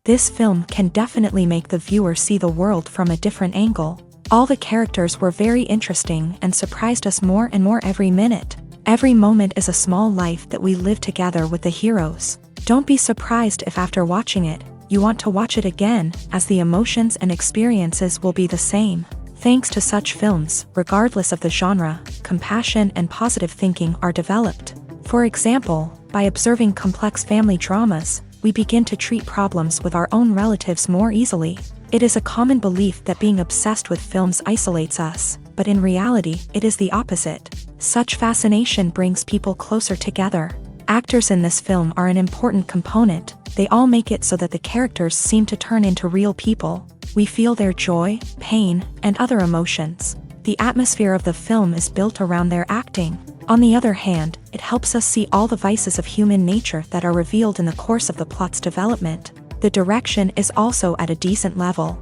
This film can definitely make the viewer see the world from a different angle. All the characters were very interesting and surprised us more and more every minute. Every moment is a small life that we live together with the heroes. Don't be surprised if after watching it, you want to watch it again, as the emotions and experiences will be the same. Thanks to such films, regardless of the genre, compassion and positive thinking are developed. For example, by observing complex family dramas, we begin to treat problems with our own relatives more easily. It is a common belief that being obsessed with films isolates us, but in reality, it is the opposite. Such fascination brings people closer together. Actors in this film are an important component. They all make it so that the characters seem to turn into real people. We feel their joy, pain, and other emotions. The atmosphere of the film is built around their acting. On the other hand, it helps us see all the vices of human nature that are revealed in the course of the plot's development. The direction is also at a decent level.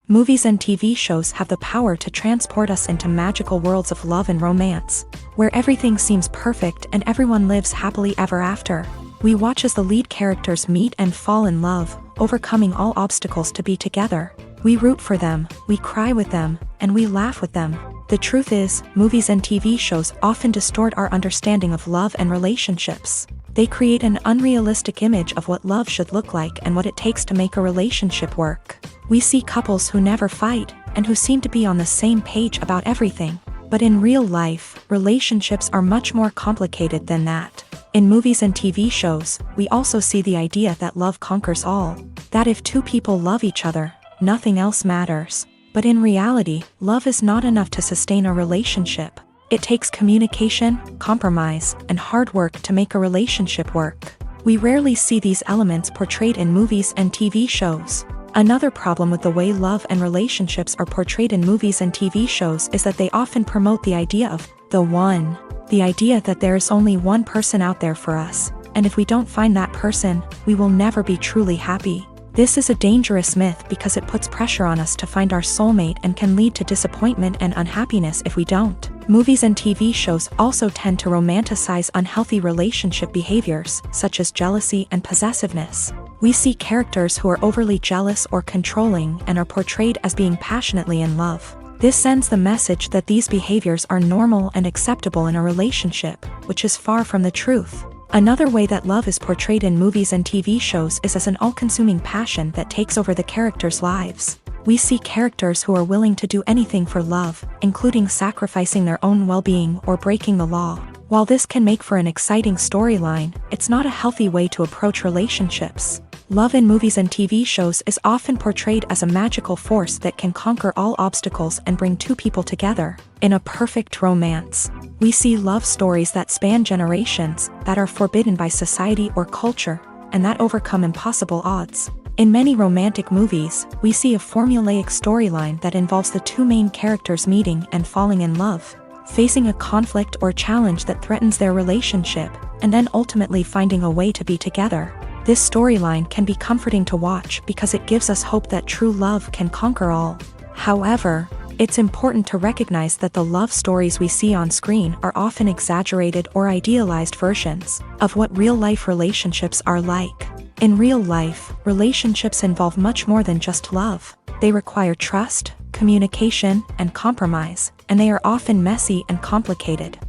Movies and TV shows have the power to transport us into magical worlds of love and romance, where everything seems perfect and everyone lives happily ever after. We watch as the lead characters meet and fall in love, overcoming all obstacles to be together. We root for them, we cry with them, and we laugh with them. The truth is, movies and TV shows often distort our understanding of love and relationships. They create an unrealistic image of what love should look like and what it takes to make a relationship work. We see couples who never fight, and who seem to be on the same page about everything. But in real life, relationships are much more complicated than that. In movies and TV shows, we also see the idea that love conquers all. That if two people love each other, nothing else matters. But in reality, love is not enough to sustain a relationship. It takes communication, compromise, and hard work to make a relationship work. We rarely see these elements portrayed in movies and TV shows. Another problem with the way love and relationships are portrayed in movies and TV shows is that they often promote the idea of the one. The idea that there is only one person out there for us, and if we don't find that person, we will never be truly happy. This is a dangerous myth because it puts pressure on us to find our soulmate and can lead to disappointment and unhappiness if we don't. Movies and TV shows also tend to romanticize unhealthy relationship behaviors, such as jealousy and possessiveness. We see characters who are overly jealous or controlling and are portrayed as being passionately in love. This sends the message that these behaviors are normal and acceptable in a relationship, which is far from the truth. Another way that love is portrayed in movies and TV shows is as an all-consuming passion that takes over the characters' lives. We see characters who are willing to do anything for love, including sacrificing their own well-being or breaking the law. While this can make for an exciting storyline, it's not a healthy way to approach relationships. Love in movies and TV shows is often portrayed as a magical force that can conquer all obstacles and bring two people together in a perfect romance. We see love stories that span generations, that are forbidden by society or culture, and that overcome impossible odds. In many romantic movies, we see a formulaic storyline that involves the two main characters meeting and falling in love, facing a conflict or challenge that threatens their relationship, and then ultimately finding a way to be together. This storyline can be comforting to watch because it gives us hope that true love can conquer all. However, it's important to recognize that the love stories we see on screen are often exaggerated or idealized versions of what real-life relationships are like. In real life, relationships involve much more than just love. They require trust, communication, and compromise, and they are often messy and complicated.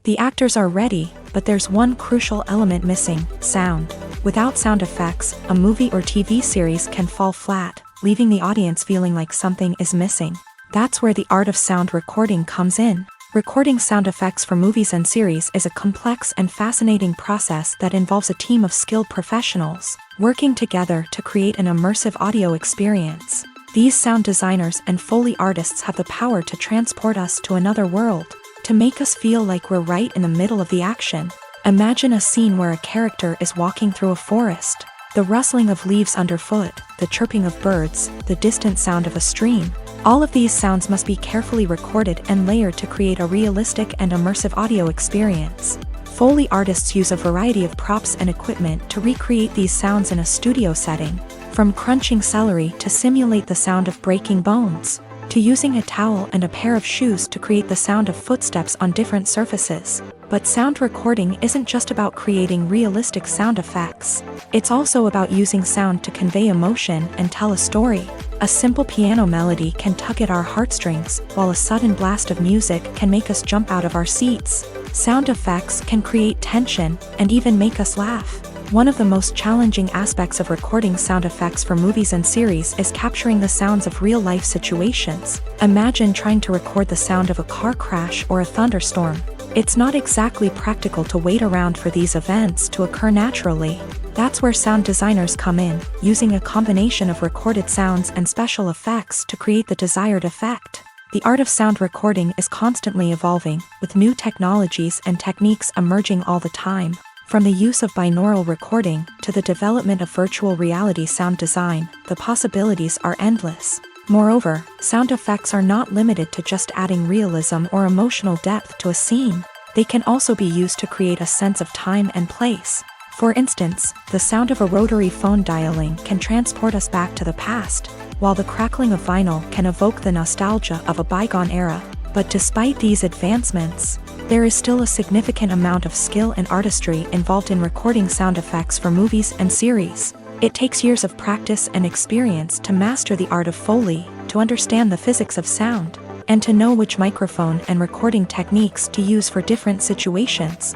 The actors are ready, but there's one crucial element missing: sound. Without sound effects, a movie or TV series can fall flat, leaving the audience feeling like something is missing. That's where the art of sound recording comes in. Recording sound effects for movies and series is a complex and fascinating process that involves a team of skilled professionals working together to create an immersive audio experience. These sound designers and Foley artists have the power to transport us to another world, to make us feel like we're right in the middle of the action. Imagine a scene where a character is walking through a forest. The rustling of leaves underfoot, the chirping of birds, the distant sound of a stream. All of these sounds must be carefully recorded and layered to create a realistic and immersive audio experience. Foley artists use a variety of props and equipment to recreate these sounds in a studio setting, from crunching celery to simulate the sound of breaking bones, to using a towel and a pair of shoes to create the sound of footsteps on different surfaces. But sound recording isn't just about creating realistic sound effects. It's also about using sound to convey emotion and tell a story. A simple piano melody can tug at our heartstrings, while a sudden blast of music can make us jump out of our seats. Sound effects can create tension and even make us laugh. One of the most challenging aspects of recording sound effects for movies and series is capturing the sounds of real-life situations. Imagine trying to record the sound of a car crash or a thunderstorm. It's not exactly practical to wait around for these events to occur naturally. That's where sound designers come in, using a combination of recorded sounds and special effects to create the desired effect. The art of sound recording is constantly evolving, with new technologies and techniques emerging all the time. From the use of binaural recording to the development of virtual reality sound design, the possibilities are endless. Moreover, sound effects are not limited to just adding realism or emotional depth to a scene. They can also be used to create a sense of time and place. For instance, the sound of a rotary phone dialing can transport us back to the past, while the crackling of vinyl can evoke the nostalgia of a bygone era. But despite these advancements, there is still a significant amount of skill and artistry involved in recording sound effects for movies and series. It takes years of practice and experience to master the art of Foley, to understand the physics of sound, and to know which microphone and recording techniques to use for different situations.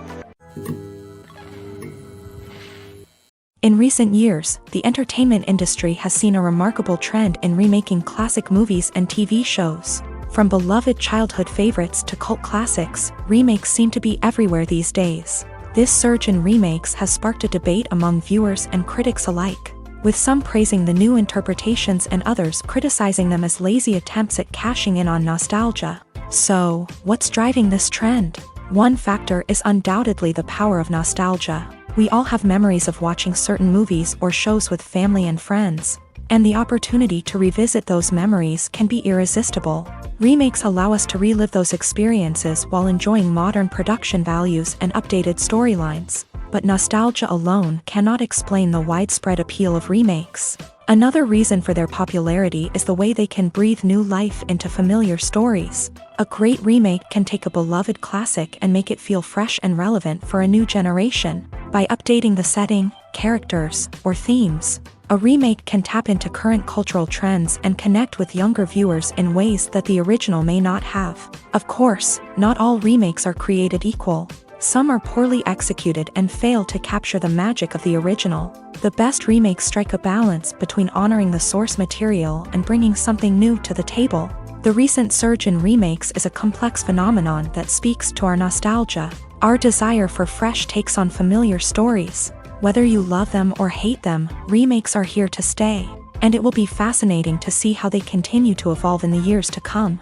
In recent years, the entertainment industry has seen a remarkable trend in remaking classic movies and TV shows. From beloved childhood favorites to cult classics, remakes seem to be everywhere these days. This surge in remakes has sparked a debate among viewers and critics alike, with some praising the new interpretations and others criticizing them as lazy attempts at cashing in on nostalgia. So, what's driving this trend? One factor is undoubtedly the power of nostalgia. We all have memories of watching certain movies or shows with family and friends, and the opportunity to revisit those memories can be irresistible. Remakes allow us to relive those experiences while enjoying modern production values and updated storylines. But nostalgia alone cannot explain the widespread appeal of remakes. Another reason for their popularity is the way they can breathe new life into familiar stories. A great remake can take a beloved classic and make it feel fresh and relevant for a new generation. By updating the setting, characters, or themes, a remake can tap into current cultural trends and connect with younger viewers in ways that the original may not have. Of course, not all remakes are created equal. Some are poorly executed and fail to capture the magic of the original. The best remakes strike a balance between honoring the source material and bringing something new to the table. The recent surge in remakes is a complex phenomenon that speaks to our nostalgia, our desire for fresh takes on familiar stories. Whether you love them or hate them, remakes are here to stay, and it will be fascinating to see how they continue to evolve in the years to come.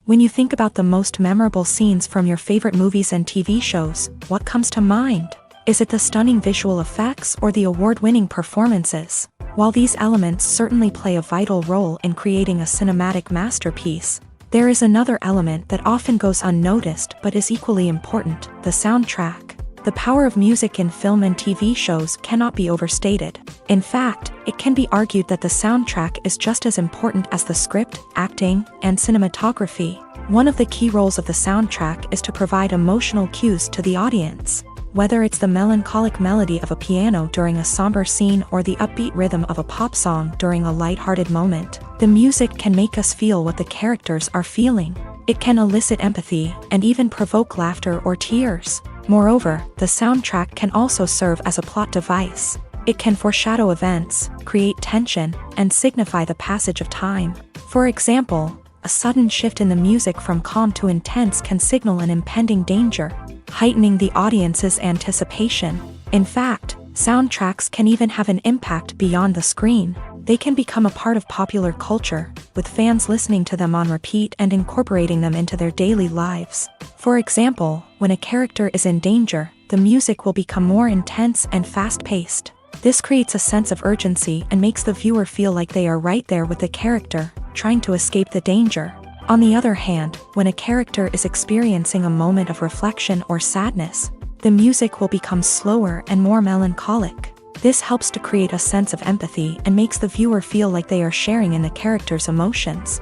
When you think about the most memorable scenes from your favorite movies and TV shows, what comes to mind? Is it the stunning visual effects or the award-winning performances? While these elements certainly play a vital role in creating a cinematic masterpiece, there is another element that often goes unnoticed but is equally important: the soundtrack. The power of music in film and TV shows cannot be overstated. In fact, it can be argued that the soundtrack is just as important as the script, acting, and cinematography. One of the key roles of the soundtrack is to provide emotional cues to the audience. Whether it's the melancholic melody of a piano during a somber scene or the upbeat rhythm of a pop song during a light-hearted moment, the music can make us feel what the characters are feeling. It can elicit empathy and even provoke laughter or tears. Moreover, the soundtrack can also serve as a plot device. It can foreshadow events, create tension, and signify the passage of time. For example, a sudden shift in the music from calm to intense can signal an impending danger, heightening the audience's anticipation. In fact, soundtracks can even have an impact beyond the screen. They can become a part of popular culture, with fans listening to them on repeat and incorporating them into their daily lives. For example, when a character is in danger, the music will become more intense and fast-paced. This creates a sense of urgency and makes the viewer feel like they are right there with the character, trying to escape the danger. On the other hand, when a character is experiencing a moment of reflection or sadness, the music will become slower and more melancholic. This helps to create a sense of empathy and makes the viewer feel like they are sharing in the character's emotions.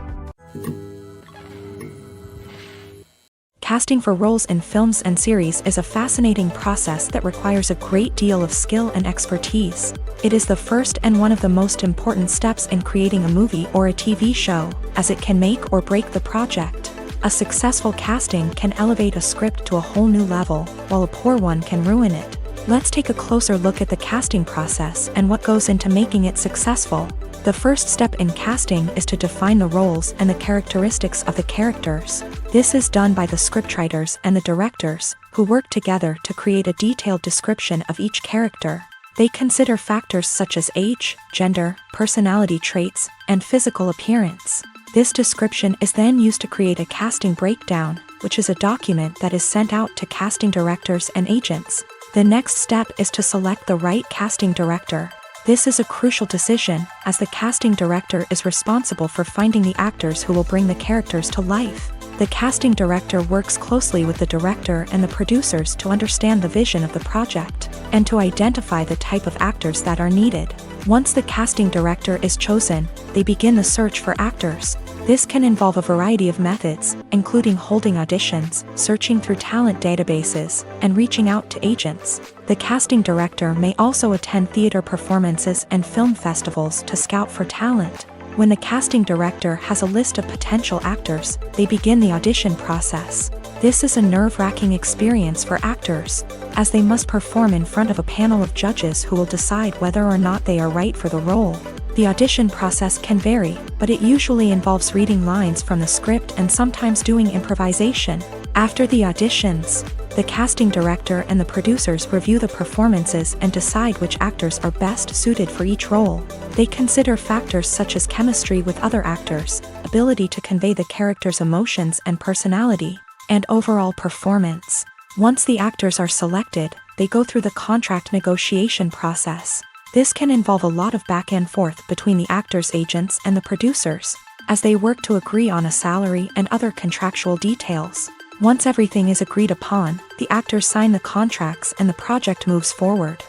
Casting for roles in films and series is a fascinating process that requires a great deal of skill and expertise. It is the first and one of the most important steps in creating a movie or a TV show, as it can make or break the project. A successful casting can elevate a script to a whole new level, while a poor one can ruin it. Let's take a closer look at the casting process and what goes into making it successful. The first step in casting is to define the roles and the characteristics of the characters. This is done by the scriptwriters and the directors, who work together to create a detailed description of each character. They consider factors such as age, gender, personality traits, and physical appearance. This description is then used to create a casting breakdown, which is a document that is sent out to casting directors and agents. The next step is to select the right casting director. This is a crucial decision, as the casting director is responsible for finding the actors who will bring the characters to life. The casting director works closely with the director and the producers to understand the vision of the project, and to identify the type of actors that are needed. Once the casting director is chosen, they begin the search for actors. This can involve a variety of methods, including holding auditions, searching through talent databases, and reaching out to agents. The casting director may also attend theater performances and film festivals to scout for talent. When the casting director has a list of potential actors, they begin the audition process. This is a nerve-wracking experience for actors, as they must perform in front of a panel of judges who will decide whether or not they are right for the role. The audition process can vary, but it usually involves reading lines from the script and sometimes doing improvisation. After the auditions, the casting director and the producers review the performances and decide which actors are best suited for each role. They consider factors such as chemistry with other actors, ability to convey the character's emotions and personality, and overall performance. Once the actors are selected, they go through the contract negotiation process. This can involve a lot of back and forth between the actors' agents and the producers, as they work to agree on a salary and other contractual details. Once everything is agreed upon, the actors sign the contracts and the project moves forward.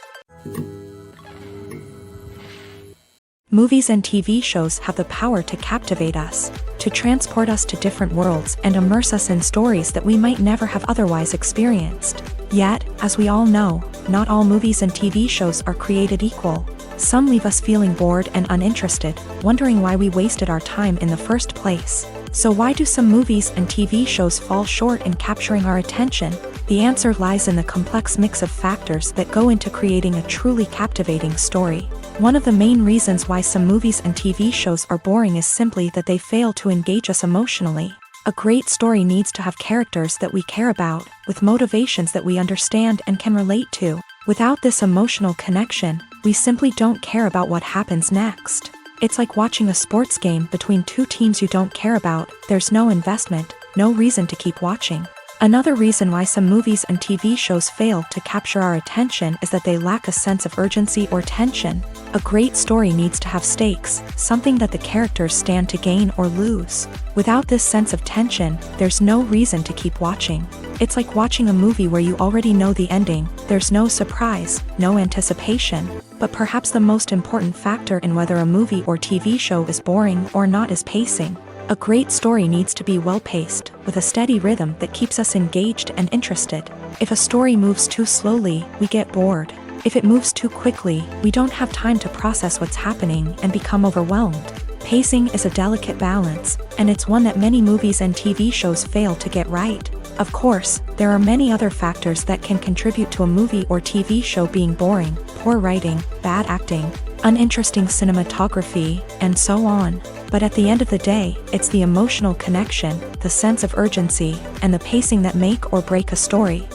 Movies and TV shows have the power to captivate us, to transport us to different worlds and immerse us in stories that we might never have otherwise experienced. Yet, as we all know, not all movies and TV shows are created equal. Some leave us feeling bored and uninterested, wondering why we wasted our time in the first place. So why do some movies and TV shows fall short in capturing our attention? The answer lies in the complex mix of factors that go into creating a truly captivating story. One of the main reasons why some movies and TV shows are boring is simply that they fail to engage us emotionally. A great story needs to have characters that we care about, with motivations that we understand and can relate to. Without this emotional connection, we simply don't care about what happens next. It's like watching a sports game between two teams you don't care about. There's no investment, no reason to keep watching. Another reason why some movies and TV shows fail to capture our attention is that they lack a sense of urgency or tension. A great story needs to have stakes, something that the characters stand to gain or lose. Without this sense of tension, there's no reason to keep watching. It's like watching a movie where you already know the ending. There's no surprise, no anticipation. But perhaps the most important factor in whether a movie or TV show is boring or not is pacing. A great story needs to be well-paced, with a steady rhythm that keeps us engaged and interested. If a story moves too slowly, we get bored. If it moves too quickly, we don't have time to process what's happening and become overwhelmed. Pacing is a delicate balance, and it's one that many movies and TV shows fail to get right. Of course, there are many other factors that can contribute to a movie or TV show being boring: poor writing, bad acting, uninteresting cinematography, and so on. But at the end of the day, it's the emotional connection, the sense of urgency, and the pacing that make or break a story.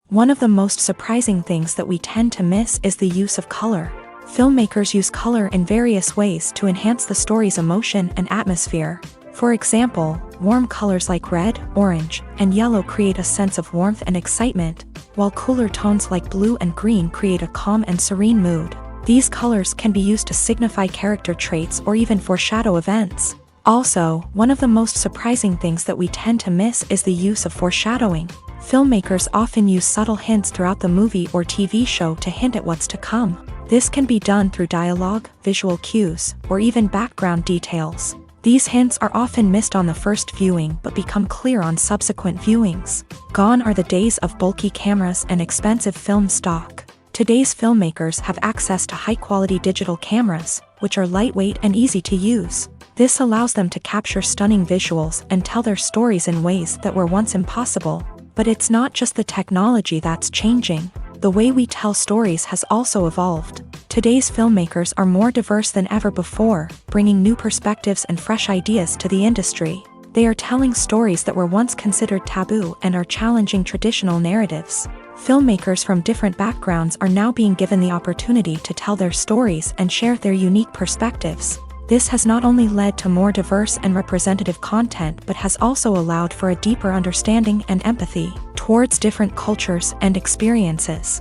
One of the most surprising things that we tend to miss is the use of color. Filmmakers use color in various ways to enhance the story's emotion and atmosphere. For example, warm colors like red, orange, and yellow create a sense of warmth and excitement, while cooler tones like blue and green create a calm and serene mood. These colors can be used to signify character traits or even foreshadow events. Also, one of the most surprising things that we tend to miss is the use of foreshadowing. Filmmakers often use subtle hints throughout the movie or TV show to hint at what's to come. This can be done through dialogue, visual cues, or even background details. These hints are often missed on the first viewing but become clear on subsequent viewings. Gone are the days of bulky cameras and expensive film stock. Today's filmmakers have access to high-quality digital cameras, which are lightweight and easy to use. This allows them to capture stunning visuals and tell their stories in ways that were once impossible. But it's not just the technology that's changing. The way we tell stories has also evolved. Today's filmmakers are more diverse than ever before, bringing new perspectives and fresh ideas to the industry. They are telling stories that were once considered taboo and are challenging traditional narratives. Filmmakers from different backgrounds are now being given the opportunity to tell their stories and share their unique perspectives. This has not only led to more diverse and representative content but has also allowed for a deeper understanding and empathy towards different cultures and experiences.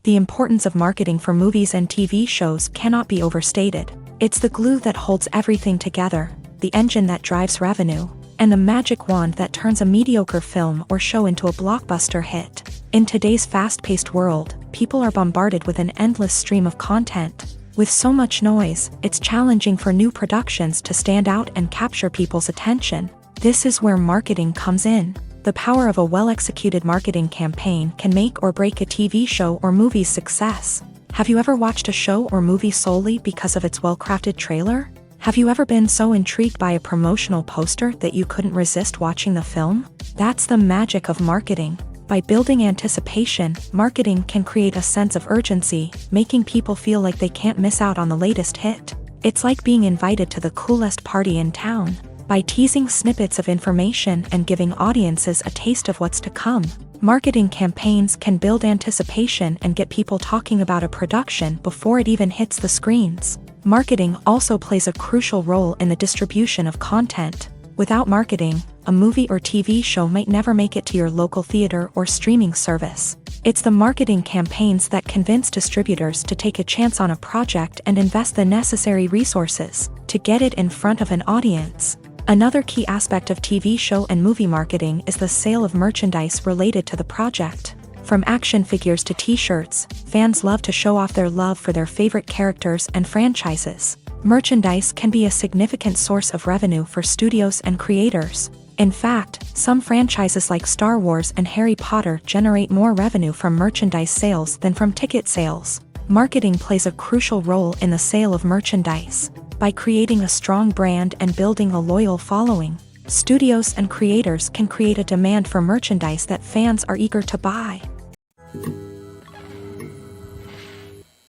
The importance of marketing for movies and TV shows cannot be overstated. It's the glue that holds everything together, the engine that drives revenue, and the magic wand that turns a mediocre film or show into a blockbuster hit. In today's fast-paced world, people are bombarded with an endless stream of content. With so much noise, it's challenging for new productions to stand out and capture people's attention. This is where marketing comes in. The power of a well-executed marketing campaign can make or break a TV show or movie's success. Have you ever watched a show or movie solely because of its well-crafted trailer? Have you ever been so intrigued by a promotional poster that you couldn't resist watching the film? That's the magic of marketing. By building anticipation, marketing can create a sense of urgency, making people feel like they can't miss out on the latest hit. It's like being invited to the coolest party in town. By teasing snippets of information and giving audiences a taste of what's to come, marketing campaigns can build anticipation and get people talking about a production before it even hits the screens. Marketing also plays a crucial role in the distribution of content. Without marketing, a movie or TV show might never make it to your local theater or streaming service. It's the marketing campaigns that convince distributors to take a chance on a project and invest the necessary resources to get it in front of an audience. Another key aspect of TV show and movie marketing is the sale of merchandise related to the project. From action figures to t-shirts, fans love to show off their love for their favorite characters and franchises. Merchandise can be a significant source of revenue for studios and creators. In fact, some franchises like Star Wars and Harry Potter generate more revenue from merchandise sales than from ticket sales. Marketing plays a crucial role in the sale of merchandise. By creating a strong brand and building a loyal following, studios and creators can create a demand for merchandise that fans are eager to buy.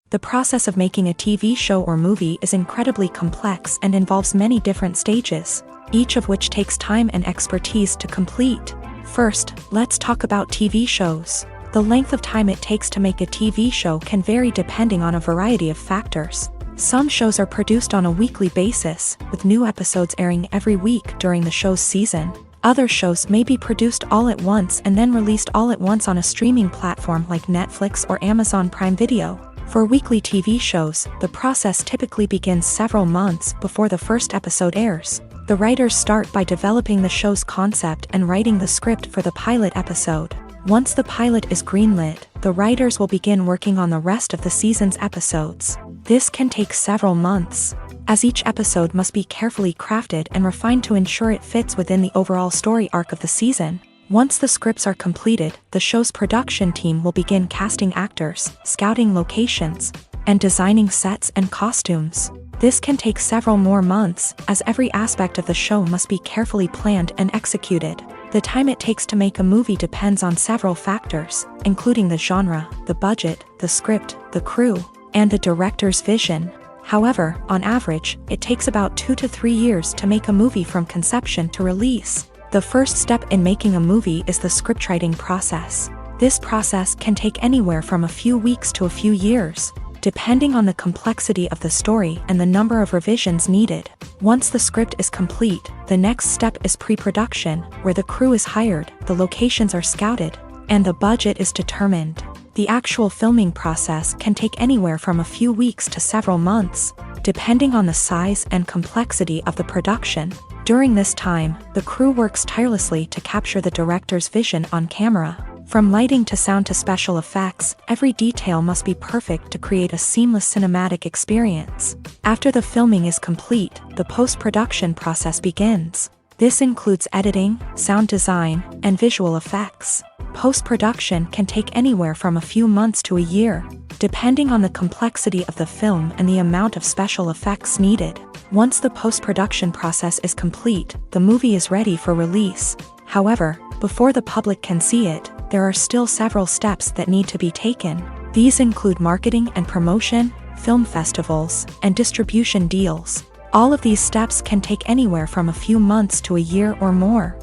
The process of making a TV show or movie is incredibly complex and involves many different stages, each of which takes time and expertise to complete. First, let's talk about TV shows. The length of time it takes to make a TV show can vary depending on a variety of factors. Some shows are produced on a weekly basis, with new episodes airing every week during the show's season. Other shows may be produced all at once and then released all at once on a streaming platform like Netflix or Amazon Prime Video. For weekly TV shows, the process typically begins several months before the first episode airs. The writers start by developing the show's concept and writing the script for the pilot episode. Once the pilot is greenlit, the writers will begin working on the rest of the season's episodes. This can take several months, as each episode must be carefully crafted and refined to ensure it fits within the overall story arc of the season. Once the scripts are completed, the show's production team will begin casting actors, scouting locations, and designing sets and costumes. This can take several more months, as every aspect of the show must be carefully planned and executed. The time it takes to make a movie depends on several factors, including the genre, the budget, the script, the crew, and the director's vision. However, on average, it takes about 2 to 3 years to make a movie from conception to release. The first step in making a movie is the scriptwriting process. This process can take anywhere from a few weeks to a few years, depending on the complexity of the story and the number of revisions needed. Once the script is complete, the next step is pre-production, where the crew is hired, the locations are scouted, and the budget is determined. The actual filming process can take anywhere from a few weeks to several months, depending on the size and complexity of the production. During this time, the crew works tirelessly to capture the director's vision on camera. From lighting to sound to special effects, every detail must be perfect to create a seamless cinematic experience. After the filming is complete, the post-production process begins. This includes editing, sound design, and visual effects. Post-production can take anywhere from a few months to a year, depending on the complexity of the film and the amount of special effects needed. Once the post-production process is complete, the movie is ready for release. However, before the public can see it, there are still several steps that need to be taken. These include marketing and promotion, film festivals, and distribution deals. All of these steps can take anywhere from a few months to a year or more.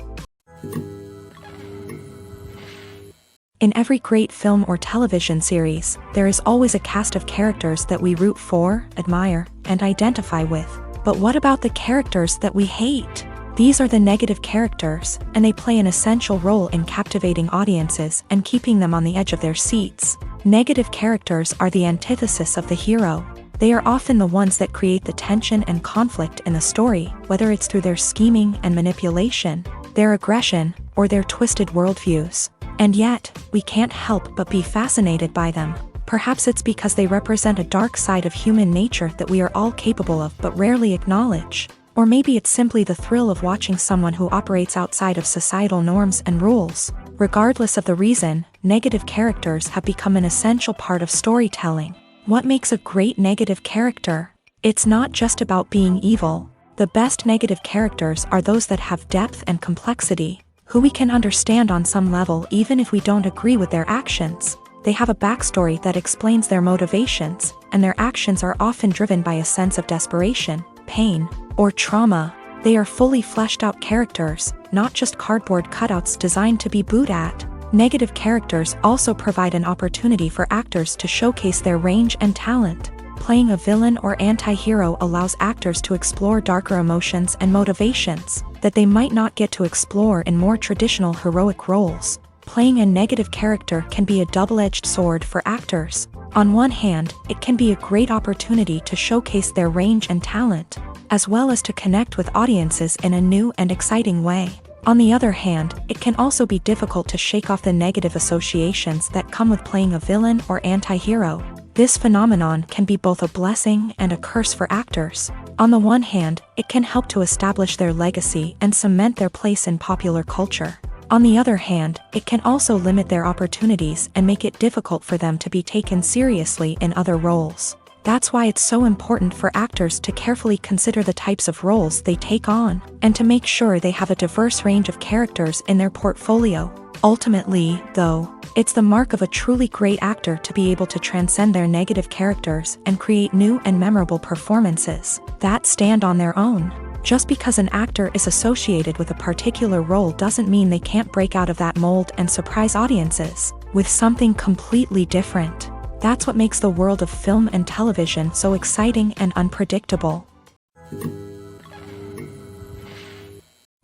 In every great film or television series, there is always a cast of characters that we root for, admire, and identify with. But what about the characters that we hate? These are the negative characters, and they play an essential role in captivating audiences and keeping them on the edge of their seats. Negative characters are the antithesis of the hero. They are often the ones that create the tension and conflict in the story, whether it's through their scheming and manipulation, their aggression, or their twisted worldviews. And yet, we can't help but be fascinated by them. Perhaps it's because they represent a dark side of human nature that we are all capable of but rarely acknowledge. Or maybe it's simply the thrill of watching someone who operates outside of societal norms and rules. Regardless of the reason, negative characters have become an essential part of storytelling. What makes a great negative character? It's not just about being evil. The best negative characters are those that have depth and complexity, who we can understand on some level even if we don't agree with their actions. They have a backstory that explains their motivations, and their actions are often driven by a sense of desperation, pain, or trauma. They are fully fleshed out characters, not just cardboard cutouts designed to be booed at. Negative characters also provide an opportunity for actors to showcase their range and talent. Playing a villain or anti-hero allows actors to explore darker emotions and motivations that they might not get to explore in more traditional heroic roles. Playing a negative character can be a double-edged sword for actors. On one hand, it can be a great opportunity to showcase their range and talent, as well as to connect with audiences in a new and exciting way. On the other hand, it can also be difficult to shake off the negative associations that come with playing a villain or anti-hero. This phenomenon can be both a blessing and a curse for actors. On the one hand, it can help to establish their legacy and cement their place in popular culture. On the other hand, it can also limit their opportunities and make it difficult for them to be taken seriously in other roles. That's why it's so important for actors to carefully consider the types of roles they take on, and to make sure they have a diverse range of characters in their portfolio. Ultimately, though, it's the mark of a truly great actor to be able to transcend their negative characters and create new and memorable performances that stand on their own. Just because an actor is associated with a particular role doesn't mean they can't break out of that mold and surprise audiences with something completely different. That's what makes the world of film and television so exciting and unpredictable.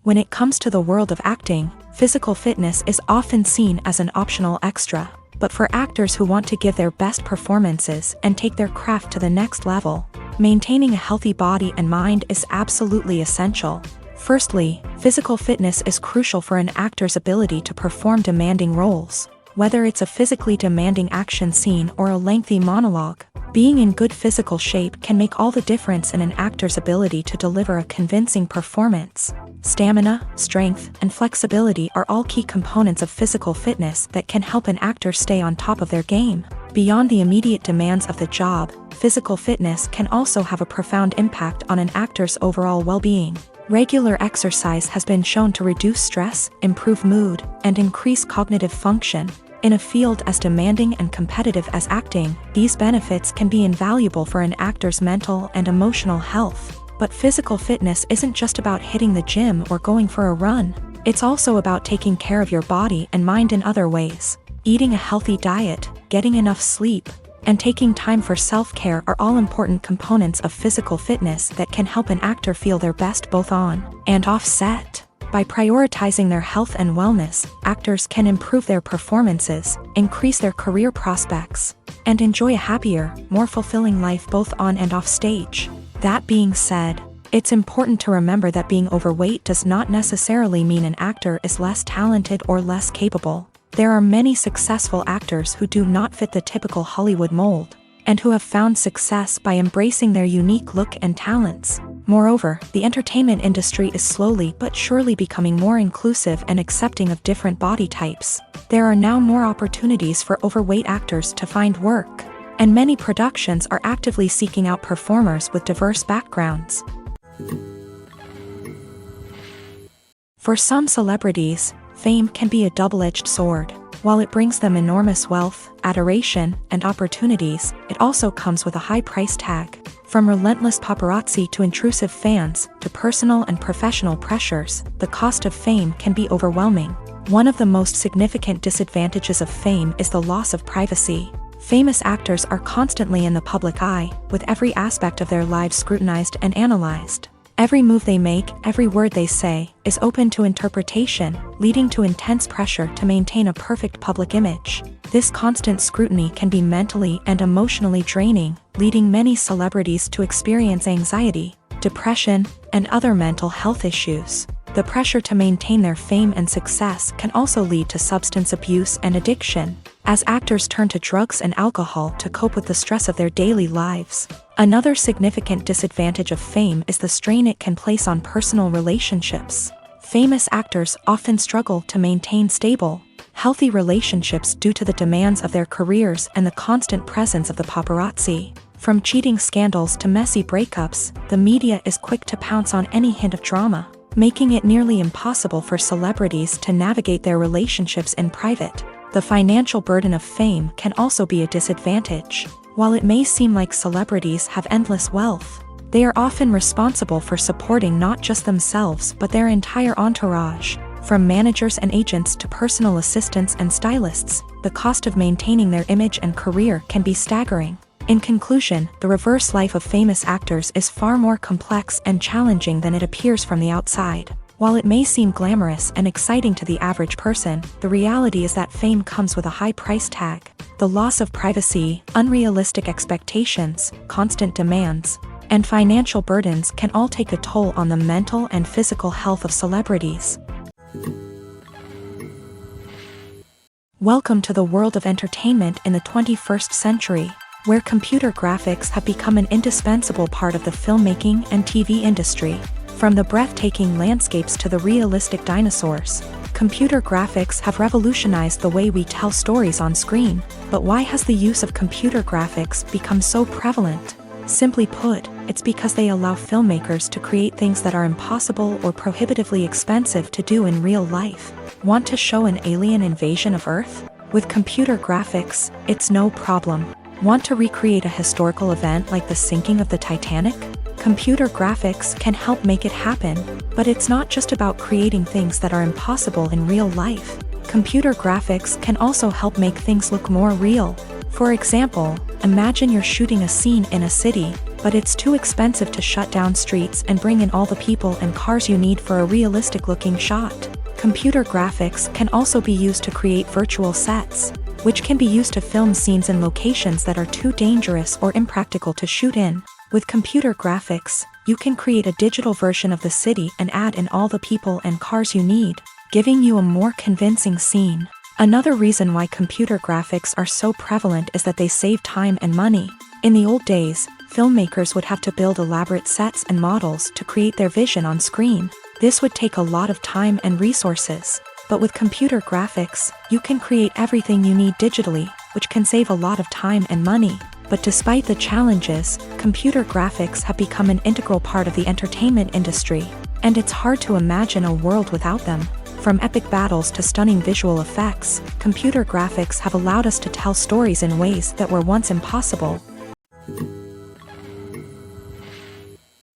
When it comes to the world of acting, physical fitness is often seen as an optional extra. But for actors who want to give their best performances and take their craft to the next level, maintaining a healthy body and mind is absolutely essential. Firstly, physical fitness is crucial for an actor's ability to perform demanding roles. Whether it's a physically demanding action scene or a lengthy monologue, being in good physical shape can make all the difference in an actor's ability to deliver a convincing performance. Stamina, strength, and flexibility are all key components of physical fitness that can help an actor stay on top of their game. Beyond the immediate demands of the job, physical fitness can also have a profound impact on an actor's overall well-being. Regular exercise has been shown to reduce stress, improve mood, and increase cognitive function. In a field as demanding and competitive as acting, these benefits can be invaluable for an actor's mental and emotional health. But physical fitness isn't just about hitting the gym or going for a run. It's also about taking care of your body and mind in other ways. Eating a healthy diet, getting enough sleep, and taking time for self-care are all important components of physical fitness that can help an actor feel their best both on and off set. By prioritizing their health and wellness, actors can improve their performances, increase their career prospects, and enjoy a happier, more fulfilling life both on and off stage. That being said, it's important to remember that being overweight does not necessarily mean an actor is less talented or less capable. There are many successful actors who do not fit the typical Hollywood mold, and who have found success by embracing their unique look and talents. Moreover, the entertainment industry is slowly but surely becoming more inclusive and accepting of different body types. There are now more opportunities for overweight actors to find work, and many productions are actively seeking out performers with diverse backgrounds. For some celebrities, fame can be a double-edged sword. While it brings them enormous wealth, adoration, and opportunities, it also comes with a high price tag. From relentless paparazzi to intrusive fans, to personal and professional pressures, the cost of fame can be overwhelming. One of the most significant disadvantages of fame is the loss of privacy. Famous actors are constantly in the public eye, with every aspect of their lives scrutinized and analyzed. Every move they make, every word they say, is open to interpretation, leading to intense pressure to maintain a perfect public image. This constant scrutiny can be mentally and emotionally draining, leading many celebrities to experience anxiety, depression, and other mental health issues. The pressure to maintain their fame and success can also lead to substance abuse and addiction, as actors turn to drugs and alcohol to cope with the stress of their daily lives. Another significant disadvantage of fame is the strain it can place on personal relationships. Famous actors often struggle to maintain stable, healthy relationships due to the demands of their careers and the constant presence of the paparazzi. From cheating scandals to messy breakups, the media is quick to pounce on any hint of drama, making it nearly impossible for celebrities to navigate their relationships in private. The financial burden of fame can also be a disadvantage. While it may seem like celebrities have endless wealth, they are often responsible for supporting not just themselves but their entire entourage. From managers and agents to personal assistants and stylists, the cost of maintaining their image and career can be staggering. In conclusion, the reverse life of famous actors is far more complex and challenging than it appears from the outside. While it may seem glamorous and exciting to the average person, the reality is that fame comes with a high price tag. The loss of privacy, unrealistic expectations, constant demands, and financial burdens can all take a toll on the mental and physical health of celebrities. Welcome to the world of entertainment in the 21st century, where computer graphics have become an indispensable part of the filmmaking and TV industry. From the breathtaking landscapes to the realistic dinosaurs, computer graphics have revolutionized the way we tell stories on screen. But why has the use of computer graphics become so prevalent? Simply put, it's because they allow filmmakers to create things that are impossible or prohibitively expensive to do in real life. Want to show an alien invasion of Earth? With computer graphics, it's no problem. Want to recreate a historical event like the sinking of the Titanic? Computer graphics can help make it happen, but it's not just about creating things that are impossible in real life. Computer graphics can also help make things look more real. For example, imagine you're shooting a scene in a city, but it's too expensive to shut down streets and bring in all the people and cars you need for a realistic-looking shot. Computer graphics can also be used to create virtual sets, which can be used to film scenes in locations that are too dangerous or impractical to shoot in. With computer graphics, you can create a digital version of the city and add in all the people and cars you need, giving you a more convincing scene. Another reason why computer graphics are so prevalent is that they save time and money. In the old days, filmmakers would have to build elaborate sets and models to create their vision on screen. This would take a lot of time and resources. But with computer graphics, you can create everything you need digitally, which can save a lot of time and money. But despite the challenges, computer graphics have become an integral part of the entertainment industry, and it's hard to imagine a world without them. From epic battles to stunning visual effects, computer graphics have allowed us to tell stories in ways that were once impossible.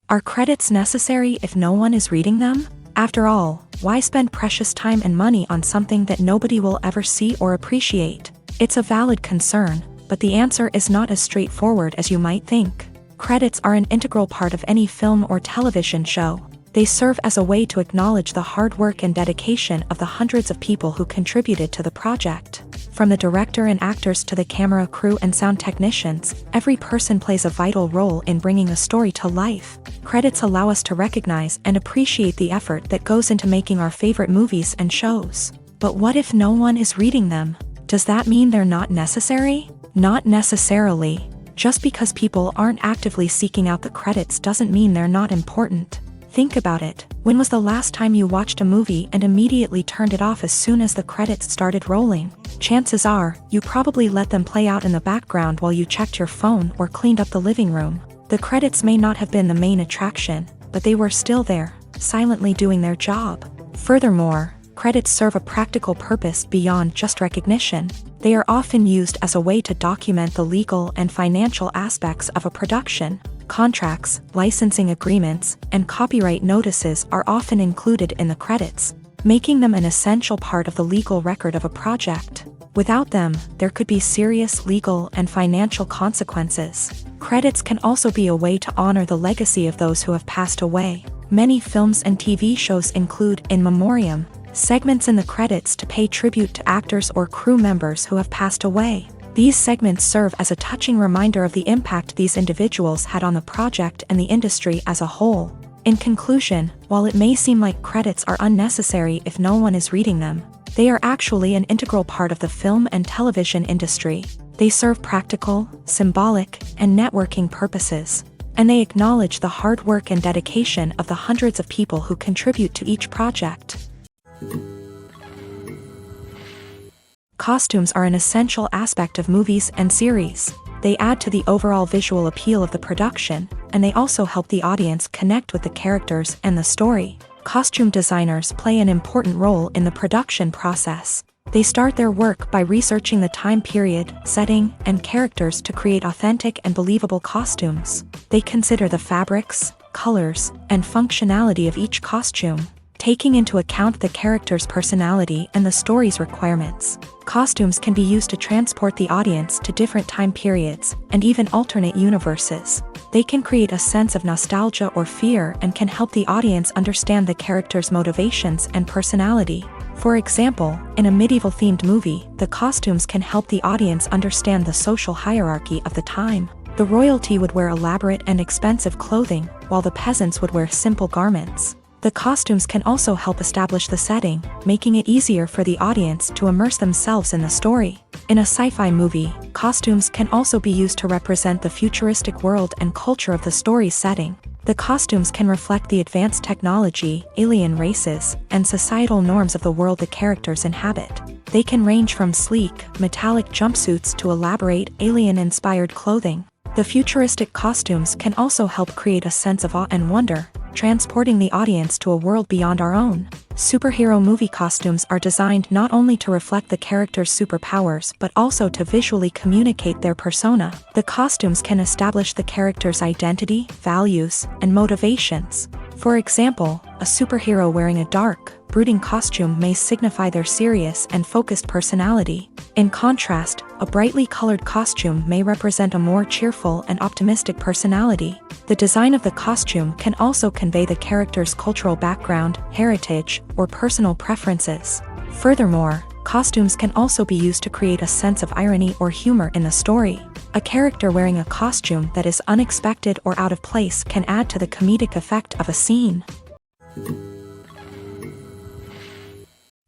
Are credits necessary if no one is reading them? After all, why spend precious time and money on something that nobody will ever see or appreciate? It's a valid concern, but the answer is not as straightforward as you might think. Credits are an integral part of any film or television show. They serve as a way to acknowledge the hard work and dedication of the hundreds of people who contributed to the project. From the director and actors to the camera crew and sound technicians, every person plays a vital role in bringing a story to life. Credits allow us to recognize and appreciate the effort that goes into making our favorite movies and shows. But what if no one is reading them? Does that mean they're not necessary? Not necessarily. Just because people aren't actively seeking out the credits doesn't mean they're not important. Think about it. When was the last time you watched a movie and immediately turned it off as soon as the credits started rolling? Chances are, you probably let them play out in the background while you checked your phone or cleaned up the living room. The credits may not have been the main attraction, but they were still there, silently doing their job. Furthermore, credits serve a practical purpose beyond just recognition. They are often used as a way to document the legal and financial aspects of a production. Contracts, licensing agreements, and copyright notices are often included in the credits, making them an essential part of the legal record of a project. Without them, there could be serious legal and financial consequences. Credits can also be a way to honor the legacy of those who have passed away. Many films and TV shows include in memoriam segments in the credits to pay tribute to actors or crew members who have passed away. These segments serve as a touching reminder of the impact these individuals had on the project and the industry as a whole. In conclusion, while it may seem like credits are unnecessary if no one is reading them, they are actually an integral part of the film and television industry. They serve practical, symbolic, and networking purposes, and they acknowledge the hard work and dedication of the hundreds of people who contribute to each project. Costumes are an essential aspect of movies and series. They add to the overall visual appeal of the production, and they also help the audience connect with the characters and the story. Costume designers play an important role in the production process. They start their work by researching the time period, setting, and characters to create authentic and believable costumes. They consider the fabrics, colors, and functionality of each costume, taking into account the character's personality and the story's requirements. Costumes can be used to transport the audience to different time periods and even alternate universes. They can create a sense of nostalgia or fear and can help the audience understand the character's motivations and personality. For example, in a medieval-themed movie, the costumes can help the audience understand the social hierarchy of the time. The royalty would wear elaborate and expensive clothing, while the peasants would wear simple garments. The costumes can also help establish the setting, making it easier for the audience to immerse themselves in the story. In a sci-fi movie, costumes can also be used to represent the futuristic world and culture of the story's setting. The costumes can reflect the advanced technology, alien races, and societal norms of the world the characters inhabit. They can range from sleek, metallic jumpsuits to elaborate, alien-inspired clothing. The futuristic costumes can also help create a sense of awe and wonder, transporting the audience to a world beyond our own. Superhero movie costumes are designed not only to reflect the character's superpowers but also to visually communicate their persona. The costumes can establish the character's identity, values, and motivations. For example, a superhero wearing a dark, brooding costume may signify their serious and focused personality. In contrast, a brightly colored costume may represent a more cheerful and optimistic personality. The design of the costume can also convey the character's cultural background, heritage, or personal preferences. Furthermore, costumes can also be used to create a sense of irony or humor in the story. A character wearing a costume that is unexpected or out of place can add to the comedic effect of a scene.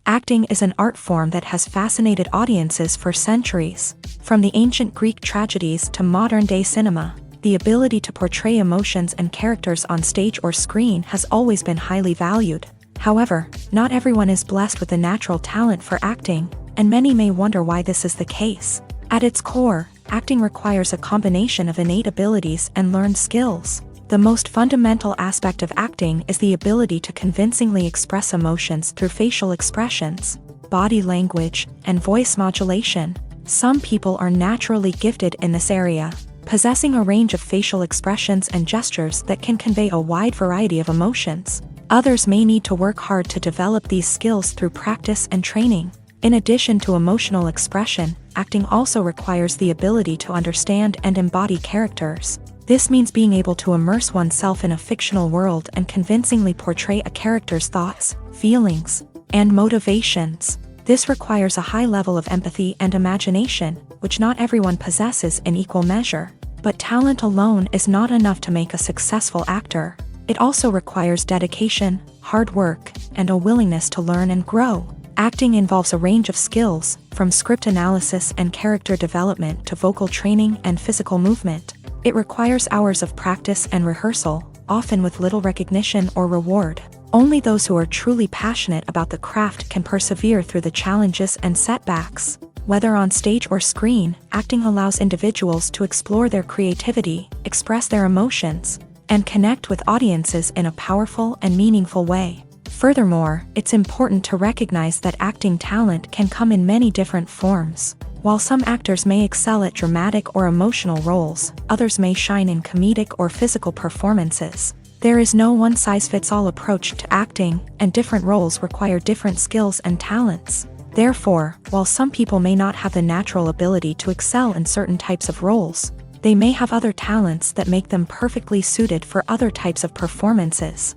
Acting is an art form that has fascinated audiences for centuries. From the ancient Greek tragedies to modern-day cinema, the ability to portray emotions and characters on stage or screen has always been highly valued. However, not everyone is blessed with the natural talent for acting, and many may wonder why this is the case. At its core, acting requires a combination of innate abilities and learned skills. The most fundamental aspect of acting is the ability to convincingly express emotions through facial expressions, body language, and voice modulation. Some people are naturally gifted in this area, possessing a range of facial expressions and gestures that can convey a wide variety of emotions. Others may need to work hard to develop these skills through practice and training. In addition to emotional expression, acting also requires the ability to understand and embody characters. This means being able to immerse oneself in a fictional world and convincingly portray a character's thoughts, feelings, and motivations. This requires a high level of empathy and imagination, which not everyone possesses in equal measure. But talent alone is not enough to make a successful actor. It also requires dedication, hard work, and a willingness to learn and grow. Acting involves a range of skills, from script analysis and character development to vocal training and physical movement. It requires hours of practice and rehearsal, often with little recognition or reward. Only those who are truly passionate about the craft can persevere through the challenges and setbacks. Whether on stage or screen, acting allows individuals to explore their creativity, express their emotions, and connect with audiences in a powerful and meaningful way. Furthermore, it's important to recognize that acting talent can come in many different forms. While some actors may excel at dramatic or emotional roles, others may shine in comedic or physical performances. There is no one-size-fits-all approach to acting, and different roles require different skills and talents. Therefore, while some people may not have the natural ability to excel in certain types of roles, they may have other talents that make them perfectly suited for other types of performances.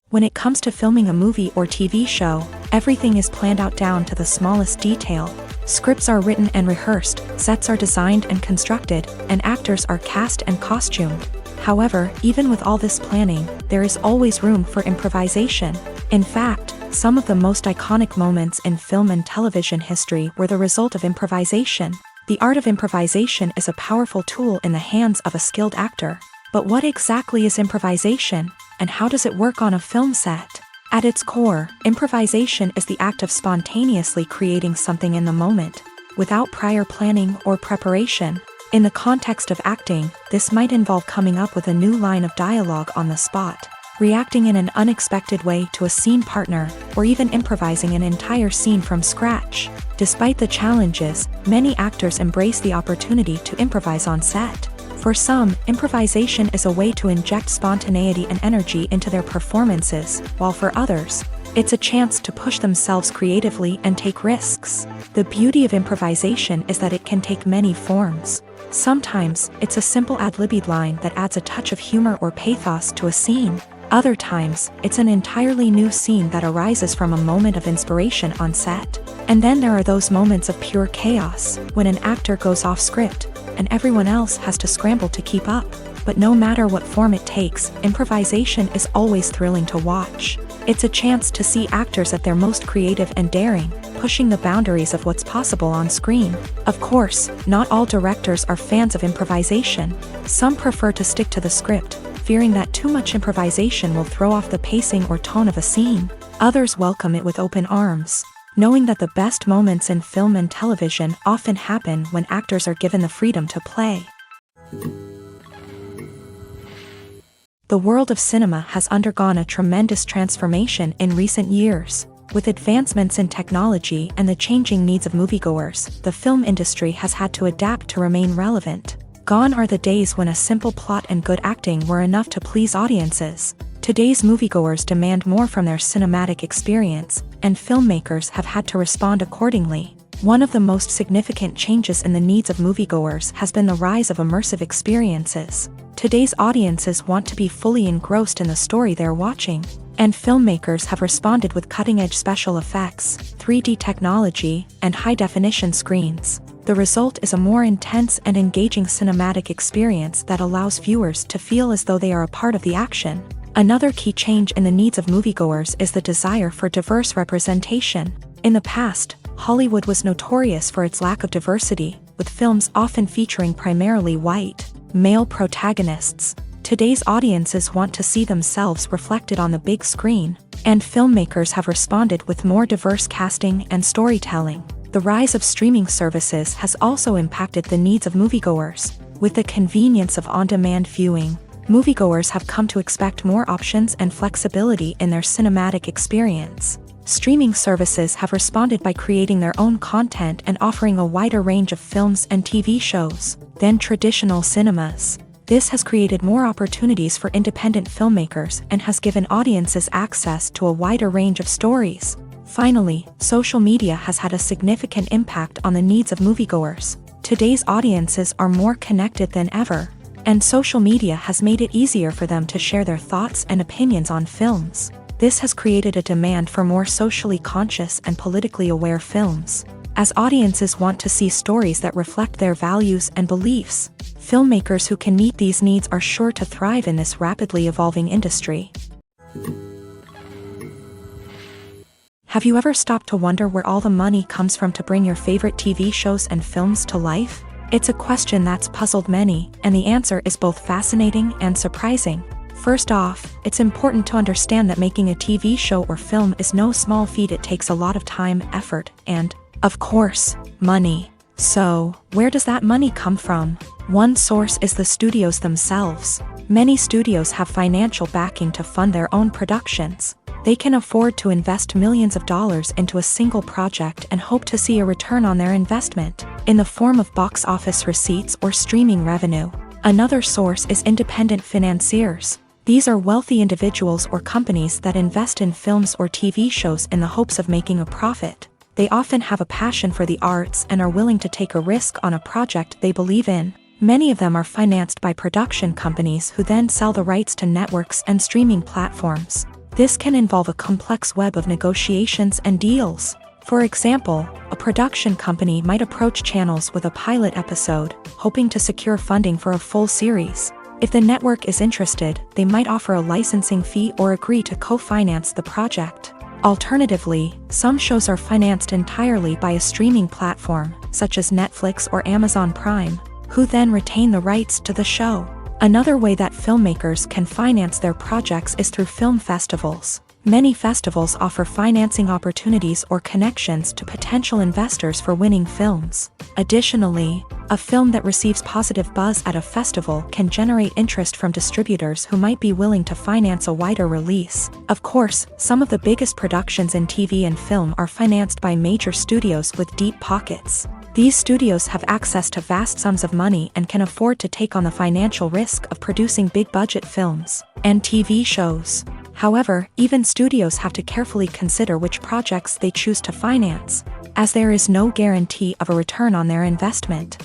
When it comes to filming a movie or TV show, everything is planned out down to the smallest detail. Scripts are written and rehearsed, sets are designed and constructed, and actors are cast and costumed. However, even with all this planning, there is always room for improvisation. In fact, some of the most iconic moments in film and television history were the result of improvisation. The art of improvisation is a powerful tool in the hands of a skilled actor. But what exactly is improvisation, and how does it work on a film set? At its core, improvisation is the act of spontaneously creating something in the moment, without prior planning or preparation. In the context of acting, this might involve coming up with a new line of dialogue on the spot, reacting in an unexpected way to a scene partner, or even improvising an entire scene from scratch. Despite the challenges, many actors embrace the opportunity to improvise on set. For some, improvisation is a way to inject spontaneity and energy into their performances, while for others, it's a chance to push themselves creatively and take risks. The beauty of improvisation is that it can take many forms. Sometimes, it's a simple ad-libbed line that adds a touch of humor or pathos to a scene. Other times, it's an entirely new scene that arises from a moment of inspiration on set. And then there are those moments of pure chaos, when an actor goes off script, and everyone else has to scramble to keep up. But no matter what form it takes, improvisation is always thrilling to watch. It's a chance to see actors at their most creative and daring, pushing the boundaries of what's possible on screen. Of course, not all directors are fans of improvisation. Some prefer to stick to the script, fearing that too much improvisation will throw off the pacing or tone of a scene. Others welcome it with open arms, knowing that the best moments in film and television often happen when actors are given the freedom to play. The world of cinema has undergone a tremendous transformation in recent years. With advancements in technology and the changing needs of moviegoers, the film industry has had to adapt to remain relevant. Gone are the days when a simple plot and good acting were enough to please audiences. Today's moviegoers demand more from their cinematic experience, and filmmakers have had to respond accordingly. One of the most significant changes in the needs of moviegoers has been the rise of immersive experiences. Today's audiences want to be fully engrossed in the story they're watching, and filmmakers have responded with cutting-edge special effects, 3D technology, and high-definition screens. The result is a more intense and engaging cinematic experience that allows viewers to feel as though they are a part of the action. Another key change in the needs of moviegoers is the desire for diverse representation. In the past, Hollywood was notorious for its lack of diversity, with films often featuring primarily white, male protagonists. Today's audiences want to see themselves reflected on the big screen, and filmmakers have responded with more diverse casting and storytelling. The rise of streaming services has also impacted the needs of moviegoers. With the convenience of on-demand viewing, moviegoers have come to expect more options and flexibility in their cinematic experience. Streaming services have responded by creating their own content and offering a wider range of films and TV shows than traditional cinemas. This has created more opportunities for independent filmmakers and has given audiences access to a wider range of stories. Finally, social media has had a significant impact on the needs of moviegoers. Today's audiences are more connected than ever, and social media has made it easier for them to share their thoughts and opinions on films. This has created a demand for more socially conscious and politically aware films. As audiences want to see stories that reflect their values and beliefs, filmmakers who can meet these needs are sure to thrive in this rapidly evolving industry. Have you ever stopped to wonder where all the money comes from to bring your favorite TV shows and films to life? It's a question that's puzzled many, and the answer is both fascinating and surprising. First off, it's important to understand that making a TV show or film is no small feat. It takes a lot of time, effort, and, of course, money. So, where does that money come from? One source is the studios themselves. Many studios have financial backing to fund their own productions. They can afford to invest millions of dollars into a single project and hope to see a return on their investment, in the form of box office receipts or streaming revenue. Another source is independent financiers. These are wealthy individuals or companies that invest in films or TV shows in the hopes of making a profit. They often have a passion for the arts and are willing to take a risk on a project they believe in. Many of them are financed by production companies who then sell the rights to networks and streaming platforms. This can involve a complex web of negotiations and deals. For example, a production company might approach channels with a pilot episode, hoping to secure funding for a full series. If the network is interested, they might offer a licensing fee or agree to co-finance the project. Alternatively, some shows are financed entirely by a streaming platform, such as Netflix or Amazon Prime, who then retain the rights to the show. Another way that filmmakers can finance their projects is through film festivals. Many festivals offer financing opportunities or connections to potential investors for winning films. Additionally, a film that receives positive buzz at a festival can generate interest from distributors who might be willing to finance a wider release. Of course, some of the biggest productions in TV and film are financed by major studios with deep pockets. These studios have access to vast sums of money and can afford to take on the financial risk of producing big-budget films and TV shows. However, even studios have to carefully consider which projects they choose to finance, as there is no guarantee of a return on their investment.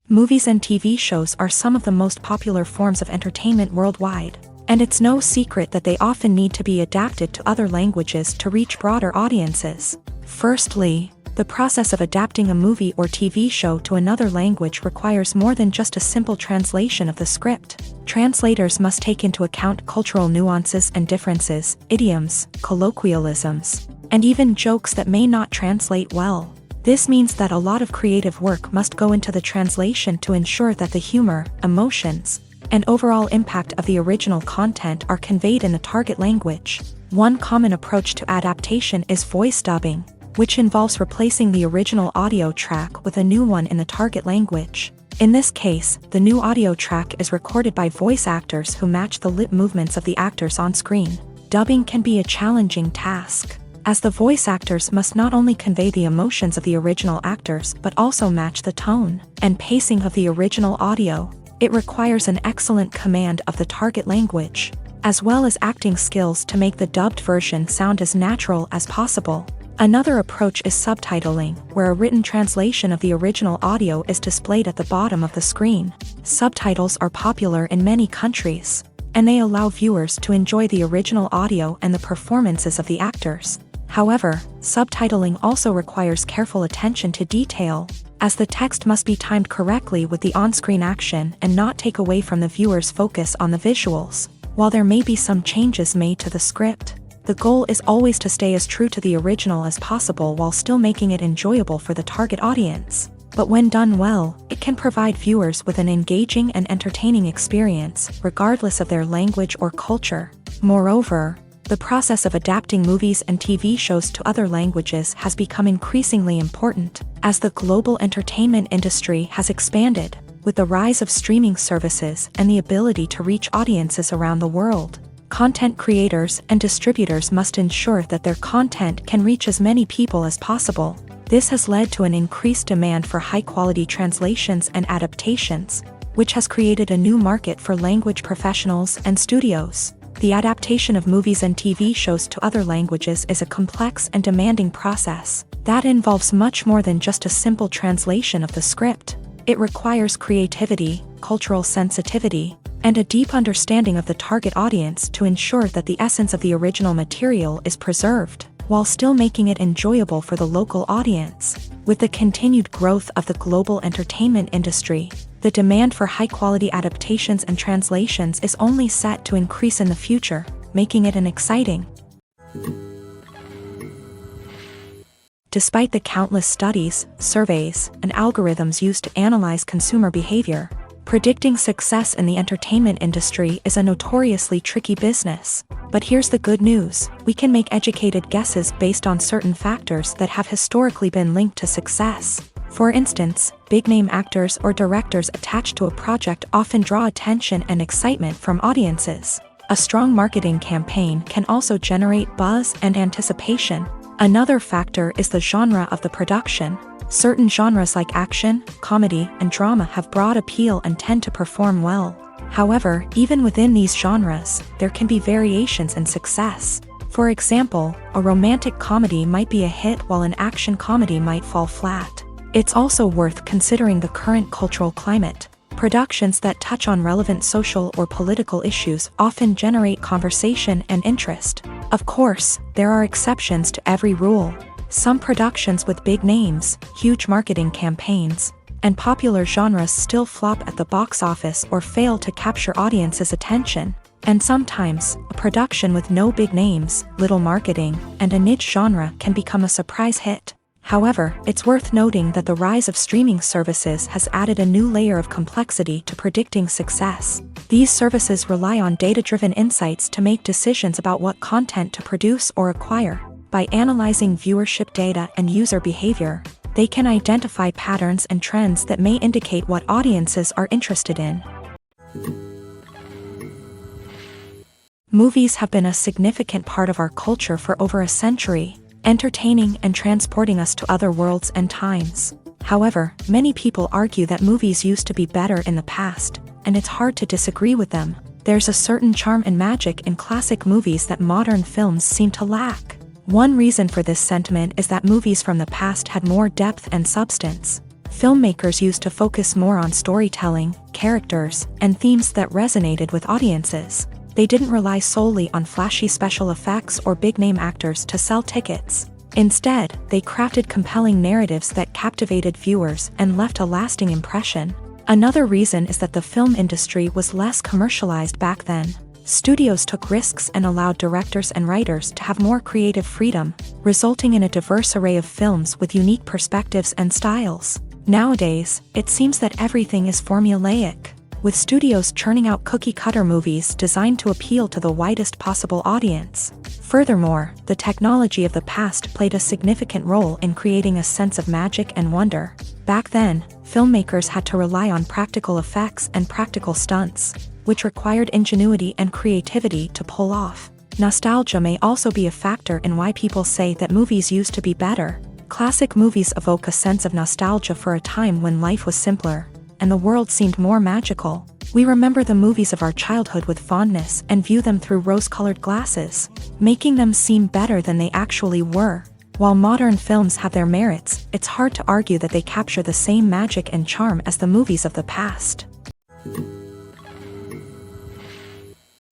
Movies and TV shows are some of the most popular forms of entertainment worldwide, and it's no secret that they often need to be adapted to other languages to reach broader audiences. Firstly, the process of adapting a movie or TV show to another language requires more than just a simple translation of the script. Translators must take into account cultural nuances and differences, idioms, colloquialisms, and even jokes that may not translate well. This means that a lot of creative work must go into the translation to ensure that the humor, emotions, and overall impact of the original content are conveyed in the target language. One common approach to adaptation is voice dubbing, which involves replacing the original audio track with a new one in the target language. In this case, the new audio track is recorded by voice actors who match the lip movements of the actors on screen. Dubbing can be a challenging task, as the voice actors must not only convey the emotions of the original actors but also match the tone and pacing of the original audio. It requires an excellent command of the target language, as well as acting skills to make the dubbed version sound as natural as possible. Another approach is subtitling, where a written translation of the original audio is displayed at the bottom of the screen. Subtitles are popular in many countries, and they allow viewers to enjoy the original audio and the performances of the actors. However, subtitling also requires careful attention to detail, as the text must be timed correctly with the on-screen action and not take away from the viewer's focus on the visuals. While there may be some changes made to the script, The goal is always to stay as true to the original as possible while still making it enjoyable for the target audience. But when done well, it can provide viewers with an engaging and entertaining experience, regardless of their language or culture. Moreover, the process of adapting movies and TV shows to other languages has become increasingly important, as the global entertainment industry has expanded, with the rise of streaming services and the ability to reach audiences around the world. Content creators and distributors must ensure that their content can reach as many people as possible. This has led to an increased demand for high-quality translations and adaptations, which has created a new market for language professionals and studios. The adaptation of movies and TV shows to other languages is a complex and demanding process that involves much more than just a simple translation of the script. It requires creativity, cultural sensitivity, and a deep understanding of the target audience to ensure that the essence of the original material is preserved, while still making it enjoyable for the local audience. With the continued growth of the global entertainment industry, the demand for high-quality adaptations and translations is only set to increase in the future, making it an exciting. Despite the countless studies, surveys, and algorithms used to analyze consumer behavior, predicting success in the entertainment industry is a notoriously tricky business. But here's the good news: we can make educated guesses based on certain factors that have historically been linked to success. For instance, big-name actors or directors attached to a project often draw attention and excitement from audiences. A strong marketing campaign can also generate buzz and anticipation. Another factor is the genre of the production. Certain genres like action, comedy, and drama have broad appeal and tend to perform well. However, even within these genres, there can be variations in success. For example, a romantic comedy might be a hit while an action comedy might fall flat. It's also worth considering the current cultural climate. Productions that touch on relevant social or political issues often generate conversation and interest. Of course, there are exceptions to every rule. Some productions with big names, huge marketing campaigns, and popular genres still flop at the box office or fail to capture audiences' attention. And sometimes, a production with no big names, little marketing, and a niche genre can become a surprise hit. However, it's worth noting that the rise of streaming services has added a new layer of complexity to predicting success. These services rely on data-driven insights to make decisions about what content to produce or acquire. By analyzing viewership data and user behavior, they can identify patterns and trends that may indicate what audiences are interested in. Movies have been a significant part of our culture for over a century, entertaining and transporting us to other worlds and times. However, many people argue that movies used to be better in the past, and it's hard to disagree with them. There's a certain charm and magic in classic movies that modern films seem to lack. One reason for this sentiment is that movies from the past had more depth and substance. Filmmakers used to focus more on storytelling, characters, and themes that resonated with audiences. They didn't rely solely on flashy special effects or big-name actors to sell tickets. Instead, they crafted compelling narratives that captivated viewers and left a lasting impression. Another reason is that the film industry was less commercialized back then. Studios took risks and allowed directors and writers to have more creative freedom, resulting in a diverse array of films with unique perspectives and styles. Nowadays, it seems that everything is formulaic, with studios churning out cookie-cutter movies designed to appeal to the widest possible audience. Furthermore, the technology of the past played a significant role in creating a sense of magic and wonder. Back then, filmmakers had to rely on practical effects and practical stunts, which required ingenuity and creativity to pull off. Nostalgia may also be a factor in why people say that movies used to be better. Classic movies evoke a sense of nostalgia for a time when life was simpler, and the world seemed more magical. We remember the movies of our childhood with fondness and view them through rose-colored glasses, making them seem better than they actually were. While modern films have their merits, it's hard to argue that they capture the same magic and charm as the movies of the past.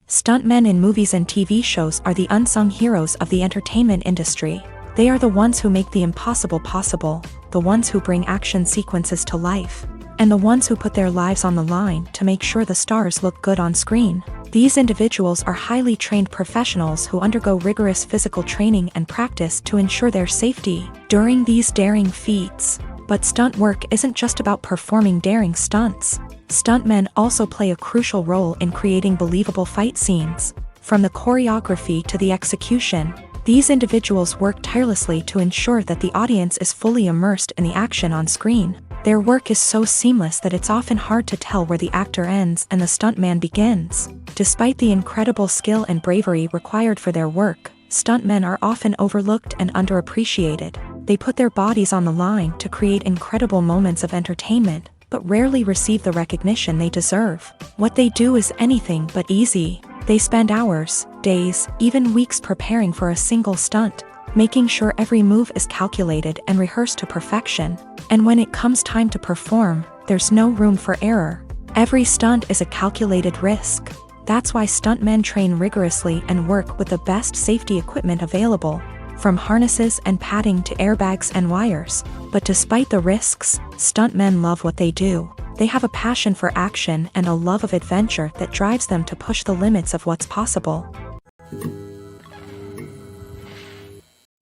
Stuntmen in movies and TV shows are the unsung heroes of the entertainment industry. They are the ones who make the impossible possible, the ones who bring action sequences to life, and the ones who put their lives on the line to make sure the stars look good on screen. These individuals are highly trained professionals who undergo rigorous physical training and practice to ensure their safety during these daring feats. But stunt work isn't just about performing daring stunts. Stuntmen also play a crucial role in creating believable fight scenes. From the choreography to the execution, these individuals work tirelessly to ensure that the audience is fully immersed in the action on screen. Their work is so seamless that it's often hard to tell where the actor ends and the stuntman begins. Despite the incredible skill and bravery required for their work, stuntmen are often overlooked and underappreciated. They put their bodies on the line to create incredible moments of entertainment, but rarely receive the recognition they deserve. What they do is anything but easy. They spend hours, days, even weeks preparing for a single stunt, making sure every move is calculated and rehearsed to perfection. And when it comes time to perform, there's no room for error. Every stunt is a calculated risk. That's why stuntmen train rigorously and work with the best safety equipment available, from harnesses and padding to airbags and wires. But despite the risks, stuntmen love what they do. They have a passion for action and a love of adventure that drives them to push the limits of what's possible.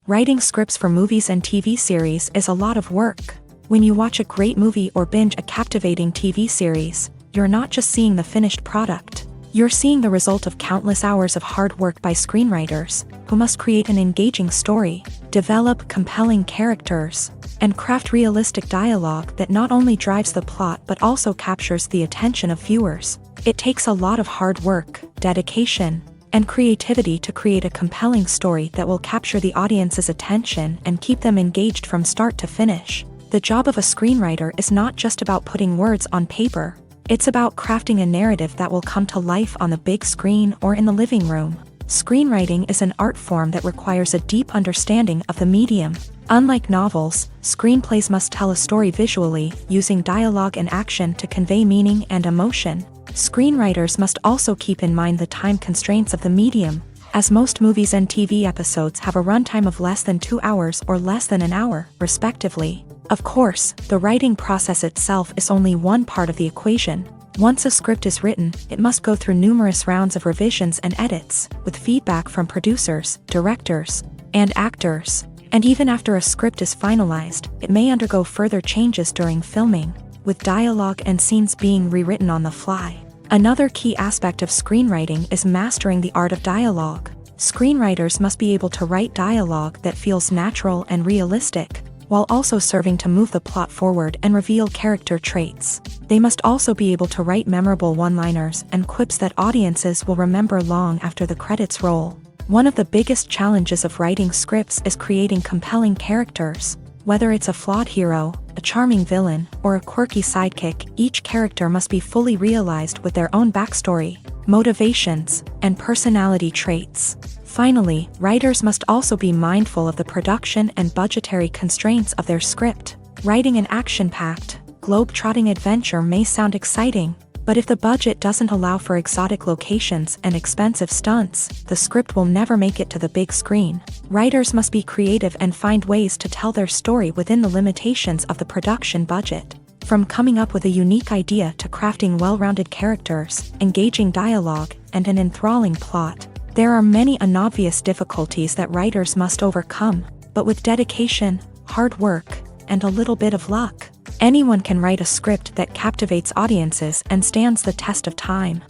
Writing scripts for movies and TV series is a lot of work. When you watch a great movie or binge a captivating TV series, you're not just seeing the finished product. You're seeing the result of countless hours of hard work by screenwriters, who must create an engaging story, develop compelling characters, and craft realistic dialogue that not only drives the plot but also captures the attention of viewers. It takes a lot of hard work, dedication, and creativity to create a compelling story that will capture the audience's attention and keep them engaged from start to finish. The job of a screenwriter is not just about putting words on paper. It's about crafting a narrative that will come to life on the big screen or in the living room. Screenwriting is an art form that requires a deep understanding of the medium. Unlike novels, screenplays must tell a story visually, using dialogue and action to convey meaning and emotion. Screenwriters must also keep in mind the time constraints of the medium, as most movies and TV episodes have a runtime of less than 2 hours or less than an hour, respectively. Of course, the writing process itself is only one part of the equation. Once a script is written, it must go through numerous rounds of revisions and edits, with feedback from producers, directors, and actors. And even after a script is finalized, it may undergo further changes during filming, with dialogue and scenes being rewritten on the fly. Another key aspect of screenwriting is mastering the art of dialogue. Screenwriters must be able to write dialogue that feels natural and realistic, while also serving to move the plot forward and reveal character traits. They must also be able to write memorable one-liners and quips that audiences will remember long after the credits roll. One of the biggest challenges of writing scripts is creating compelling characters. Whether it's a flawed hero, a charming villain, or a quirky sidekick, each character must be fully realized with their own backstory, motivations, and personality traits. Finally, writers must also be mindful of the production and budgetary constraints of their script. Writing an action-packed, globe-trotting adventure may sound exciting, but if the budget doesn't allow for exotic locations and expensive stunts, the script will never make it to the big screen. Writers must be creative and find ways to tell their story within the limitations of the production budget. From coming up with a unique idea to crafting well-rounded characters, engaging dialogue, and an enthralling plot, there are many unobvious difficulties that writers must overcome, but with dedication, hard work, and a little bit of luck, anyone can write a script that captivates audiences and stands the test of time.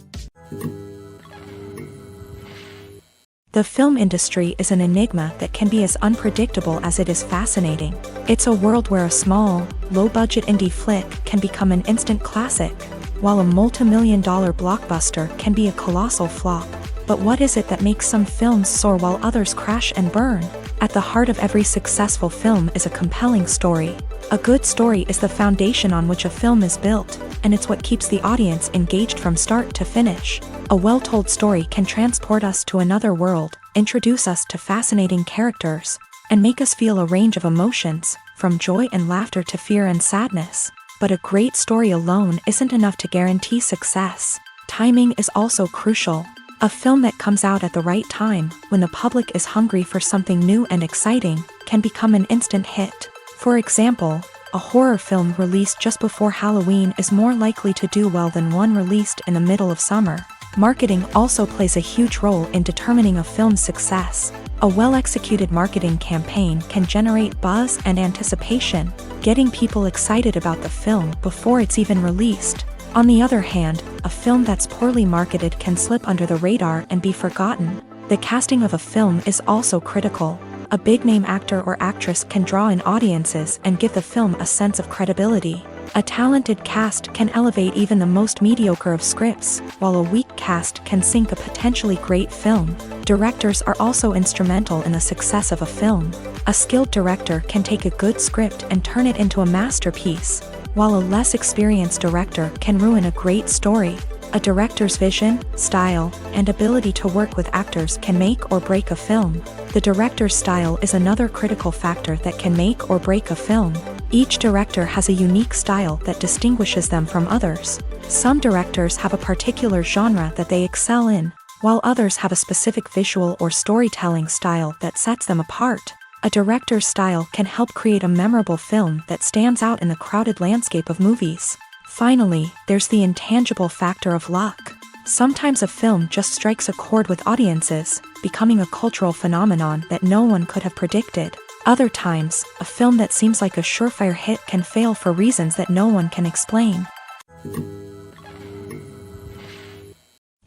The film industry is an enigma that can be as unpredictable as it is fascinating. It's a world where a small, low-budget indie flick can become an instant classic, while a multi-million-dollar blockbuster can be a colossal flop. But what is it that makes some films soar while others crash and burn? At the heart of every successful film is a compelling story. A good story is the foundation on which a film is built, and it's what keeps the audience engaged from start to finish. A well-told story can transport us to another world, introduce us to fascinating characters, and make us feel a range of emotions, from joy and laughter to fear and sadness. But a great story alone isn't enough to guarantee success. Timing is also crucial. A film that comes out at the right time, when the public is hungry for something new and exciting, can become an instant hit. For example, A horror film released just before Halloween is more likely to do well than one released in the middle of summer. Marketing also plays a huge role in determining a film's success. A well-executed marketing campaign can generate buzz and anticipation, getting people excited about the film before it's even released. On the other hand, a film that's poorly marketed can slip under the radar and be forgotten. The casting of a film is also critical. A big-name actor or actress can draw in audiences and give the film a sense of credibility. A talented cast can elevate even the most mediocre of scripts, while a weak cast can sink a potentially great film. Directors are also instrumental in the success of a film. A skilled director can take a good script and turn it into a masterpiece, while a less experienced director can ruin a great story. A director's vision, style, and ability to work with actors can make or break a film. The director's style is another critical factor that can make or break a film. Each director has a unique style that distinguishes them from others. Some directors have a particular genre that they excel in, while others have a specific visual or storytelling style that sets them apart. A director's style can help create a memorable film that stands out in the crowded landscape of movies. Finally, there's the intangible factor of luck. Sometimes a film just strikes a chord with audiences, becoming a cultural phenomenon that no one could have predicted. Other times, a film that seems like a surefire hit can fail for reasons that no one can explain.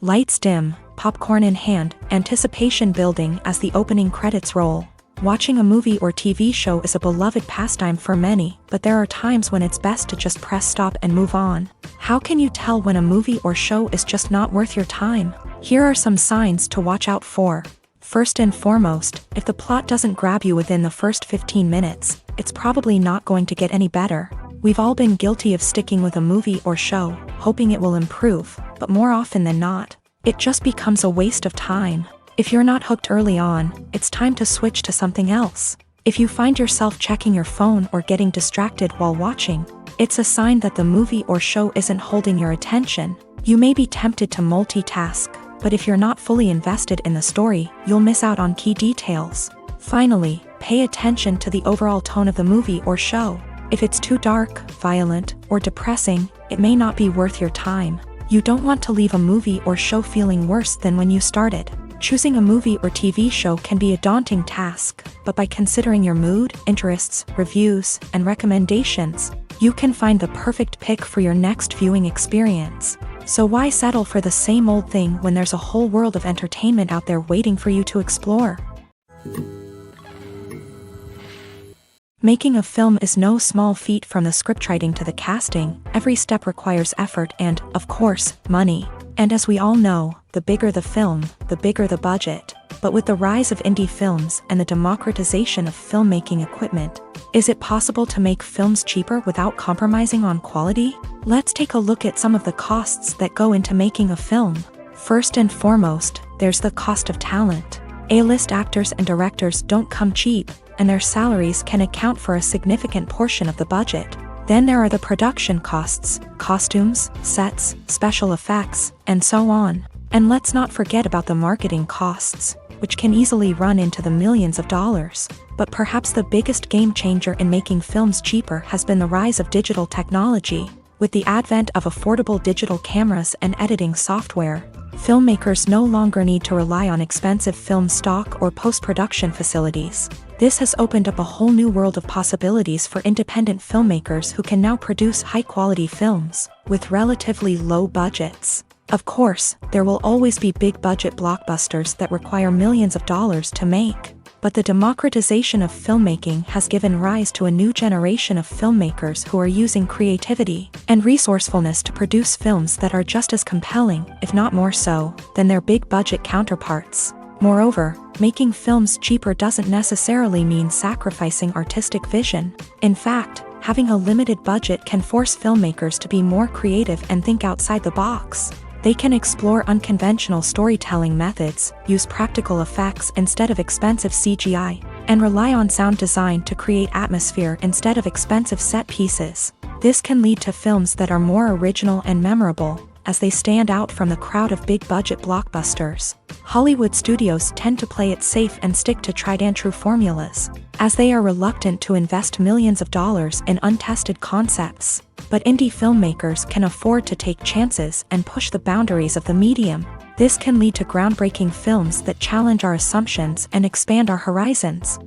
Lights dim, popcorn in hand, anticipation building as the opening credits roll. Watching a movie or TV show is a beloved pastime for many, but there are times when it's best to just press stop and move on. How can you tell when a movie or show is just not worth your time? Here are some signs to watch out for. First and foremost, if the plot doesn't grab you within the first 15 minutes, it's probably not going to get any better. We've all been guilty of sticking with a movie or show, hoping it will improve, but more often than not, it just becomes a waste of time. If you're not hooked early on, it's time to switch to something else. If you find yourself checking your phone or getting distracted while watching, it's a sign that the movie or show isn't holding your attention. You may be tempted to multitask, but if you're not fully invested in the story, you'll miss out on key details. Finally, pay attention to the overall tone of the movie or show. If it's too dark, violent, or depressing, it may not be worth your time. You don't want to leave a movie or show feeling worse than when you started. Choosing a movie or TV show can be a daunting task, but by considering your mood, interests, reviews, and recommendations, you can find the perfect pick for your next viewing experience. So why settle for the same old thing when there's a whole world of entertainment out there waiting for you to explore? Making a film is no small feat. From the scriptwriting to the casting, every step requires effort and, of course, money. And as we all know, the bigger the film, the bigger the budget. But with the rise of indie films and the democratization of filmmaking equipment, is it possible to make films cheaper without compromising on quality? Let's take a look at some of the costs that go into making a film. First and foremost, there's the cost of talent. A-list actors and directors don't come cheap, and their salaries can account for a significant portion of the budget. Then there are the production costs, costumes, sets, special effects, and so on. And let's not forget about the marketing costs, which can easily run into the millions of dollars. But perhaps the biggest game changer in making films cheaper has been the rise of digital technology. With the advent of affordable digital cameras and editing software, filmmakers no longer need to rely on expensive film stock or post-production facilities. This has opened up a whole new world of possibilities for independent filmmakers who can now produce high-quality films with relatively low budgets. Of course, there will always be big-budget blockbusters that require millions of dollars to make. But the democratization of filmmaking has given rise to a new generation of filmmakers who are using creativity and resourcefulness to produce films that are just as compelling, if not more so, than their big-budget counterparts. Moreover, making films cheaper doesn't necessarily mean sacrificing artistic vision. In fact, having a limited budget can force filmmakers to be more creative and think outside the box. They can explore unconventional storytelling methods, use practical effects instead of expensive CGI, and rely on sound design to create atmosphere instead of expensive set pieces. This can lead to films that are more original and memorable, as they stand out from the crowd of big-budget blockbusters. Hollywood studios tend to play it safe and stick to tried-and-true formulas, as they are reluctant to invest millions of dollars in untested concepts. But indie filmmakers can afford to take chances and push the boundaries of the medium. This can lead to groundbreaking films that challenge our assumptions and expand our horizons.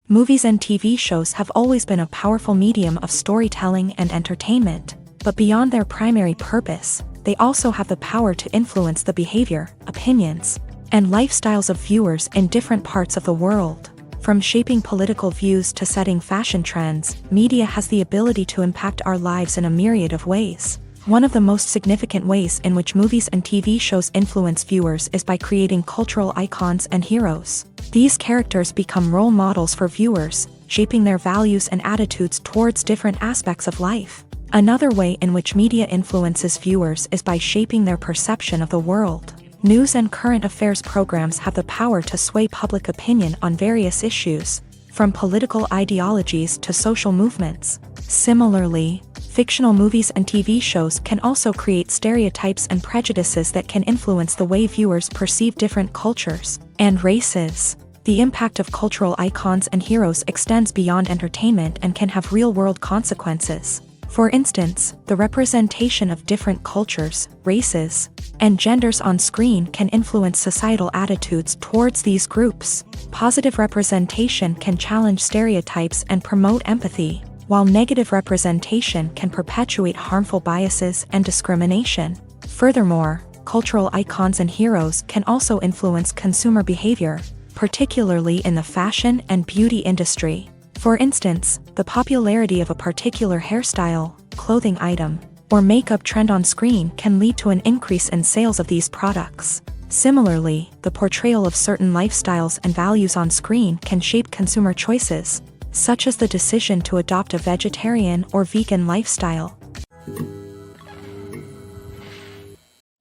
Movies and TV shows have always been a powerful medium of storytelling and entertainment, but beyond their primary purpose, they also have the power to influence the behavior, opinions, and lifestyles of viewers in different parts of the world. From shaping political views to setting fashion trends, media has the ability to impact our lives in a myriad of ways. One of the most significant ways in which movies and TV shows influence viewers is by creating cultural icons and heroes. These characters become role models for viewers, shaping their values and attitudes towards different aspects of life. Another way in which media influences viewers is by shaping their perception of the world. News and current affairs programs have the power to sway public opinion on various issues, from political ideologies to social movements. Similarly, fictional movies and TV shows can also create stereotypes and prejudices that can influence the way viewers perceive different cultures and races. The impact of cultural icons and heroes extends beyond entertainment and can have real-world consequences. For instance, the representation of different cultures, races, and genders on screen can influence societal attitudes towards these groups. Positive representation can challenge stereotypes and promote empathy, while negative representation can perpetuate harmful biases and discrimination. Furthermore, cultural icons and heroes can also influence consumer behavior, particularly in the fashion and beauty industry. For instance, the popularity of a particular hairstyle, clothing item, or makeup trend on screen can lead to an increase in sales of these products. Similarly, the portrayal of certain lifestyles and values on screen can shape consumer choices, such as the decision to adopt a vegetarian or vegan lifestyle.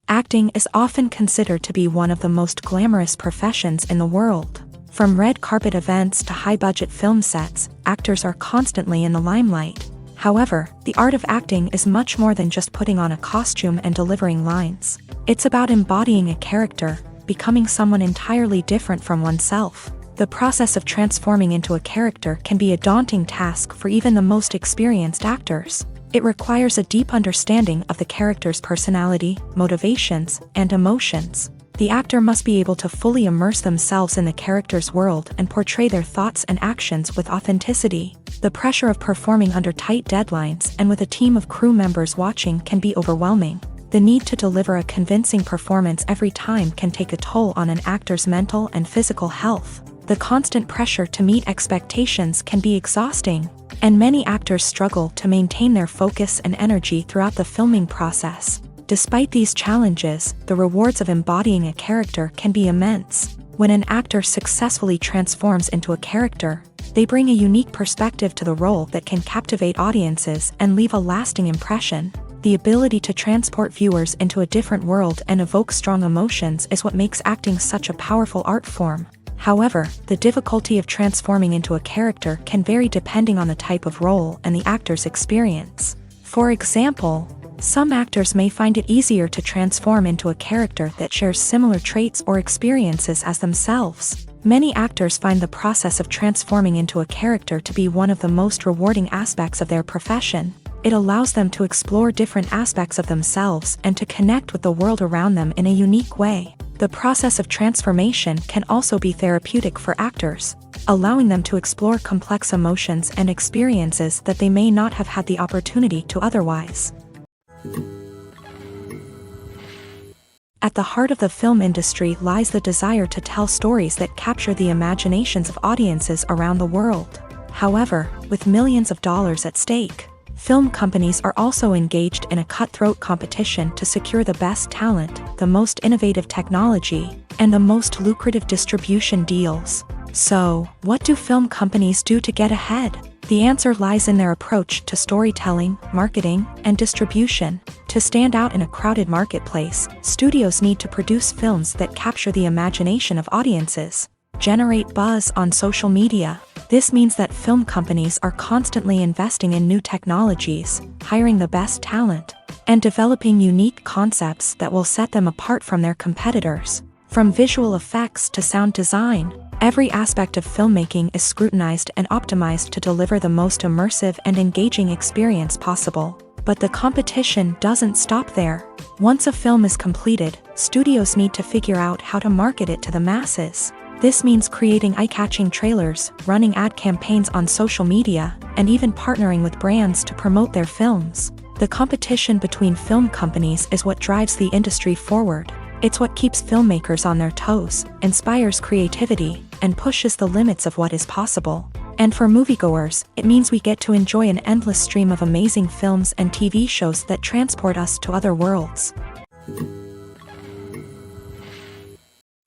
Acting is often considered to be one of the most glamorous professions in the world. From red carpet events to high-budget film sets, actors are constantly in the limelight. However, the art of acting is much more than just putting on a costume and delivering lines. It's about embodying a character, becoming someone entirely different from oneself. The process of transforming into a character can be a daunting task for even the most experienced actors. It requires a deep understanding of the character's personality, motivations, and emotions. The actor must be able to fully immerse themselves in the character's world and portray their thoughts and actions with authenticity. The pressure of performing under tight deadlines and with a team of crew members watching can be overwhelming. The need to deliver a convincing performance every time can take a toll on an actor's mental and physical health. The constant pressure to meet expectations can be exhausting, and many actors struggle to maintain their focus and energy throughout the filming process. Despite these challenges, the rewards of embodying a character can be immense. When an actor successfully transforms into a character, they bring a unique perspective to the role that can captivate audiences and leave a lasting impression. The ability to transport viewers into a different world and evoke strong emotions is what makes acting such a powerful art form. However, the difficulty of transforming into a character can vary depending on the type of role and the actor's experience. For example, some actors may find it easier to transform into a character that shares similar traits or experiences as themselves. Many actors find the process of transforming into a character to be one of the most rewarding aspects of their profession. It allows them to explore different aspects of themselves and to connect with the world around them in a unique way. The process of transformation can also be therapeutic for actors, allowing them to explore complex emotions and experiences that they may not have had the opportunity to otherwise. At the heart of the film industry lies the desire to tell stories that capture the imaginations of audiences around the world. However, with millions of dollars at stake, film companies are also engaged in a cutthroat competition to secure the best talent, the most innovative technology, and the most lucrative distribution deals. So, what do film companies do to get ahead? The answer lies in their approach to storytelling, marketing, and distribution. To stand out in a crowded marketplace, studios need to produce films that capture the imagination of audiences, generate buzz on social media, This means that film companies are constantly investing in new technologies, hiring the best talent, and developing unique concepts that will set them apart from their competitors. From visual effects to sound design, every aspect of filmmaking is scrutinized and optimized to deliver the most immersive and engaging experience possible. But the competition doesn't stop there. Once a film is completed, studios need to figure out how to market it to the masses. This means creating eye-catching trailers, running ad campaigns on social media, and even partnering with brands to promote their films. The competition between film companies is what drives the industry forward. It's what keeps filmmakers on their toes, inspires creativity, and pushes the limits of what is possible. And for moviegoers, it means we get to enjoy an endless stream of amazing films and TV shows that transport us to other worlds.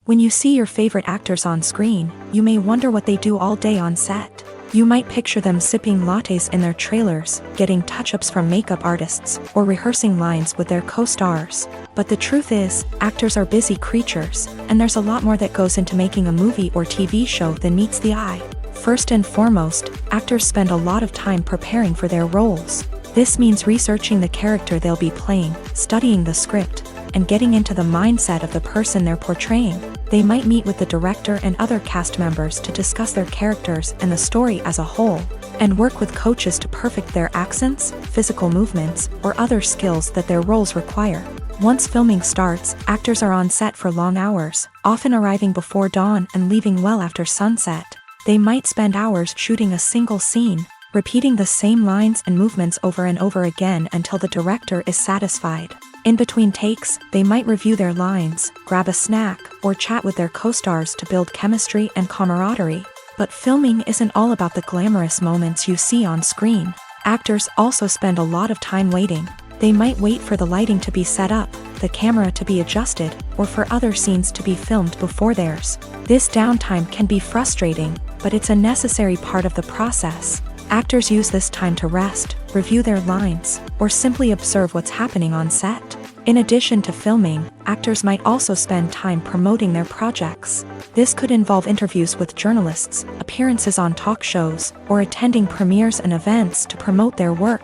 When you see your favorite actors on screen, you may wonder what they do all day on set. You might picture them sipping lattes in their trailers, getting touch-ups from makeup artists, or rehearsing lines with their co-stars. But the truth is, actors are busy creatures, and there's a lot more that goes into making a movie or TV show than meets the eye. First and foremost, actors spend a lot of time preparing for their roles. This means researching the character they'll be playing, studying the script, and getting into the mindset of the person they're portraying. They might meet with the director and other cast members to discuss their characters and the story as a whole, and work with coaches to perfect their accents, physical movements, or other skills that their roles require. Once filming starts, actors are on set for long hours, often arriving before dawn and leaving well after sunset. They might spend hours shooting a single scene, repeating the same lines and movements over and over again until the director is satisfied. In between takes, they might review their lines, grab a snack, or chat with their co-stars to build chemistry and camaraderie. But filming isn't all about the glamorous moments you see on screen. Actors also spend a lot of time waiting. They might wait for the lighting to be set up, the camera to be adjusted, or for other scenes to be filmed before theirs. This downtime can be frustrating, but it's a necessary part of the process. Actors use this time to rest, review their lines, or simply observe what's happening on set. In addition to filming, actors might also spend time promoting their projects. This could involve interviews with journalists, appearances on talk shows, or attending premieres and events to promote their work.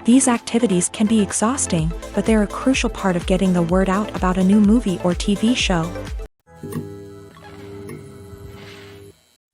These activities can be exhausting, but they're a crucial part of getting the word out about a new movie or TV show.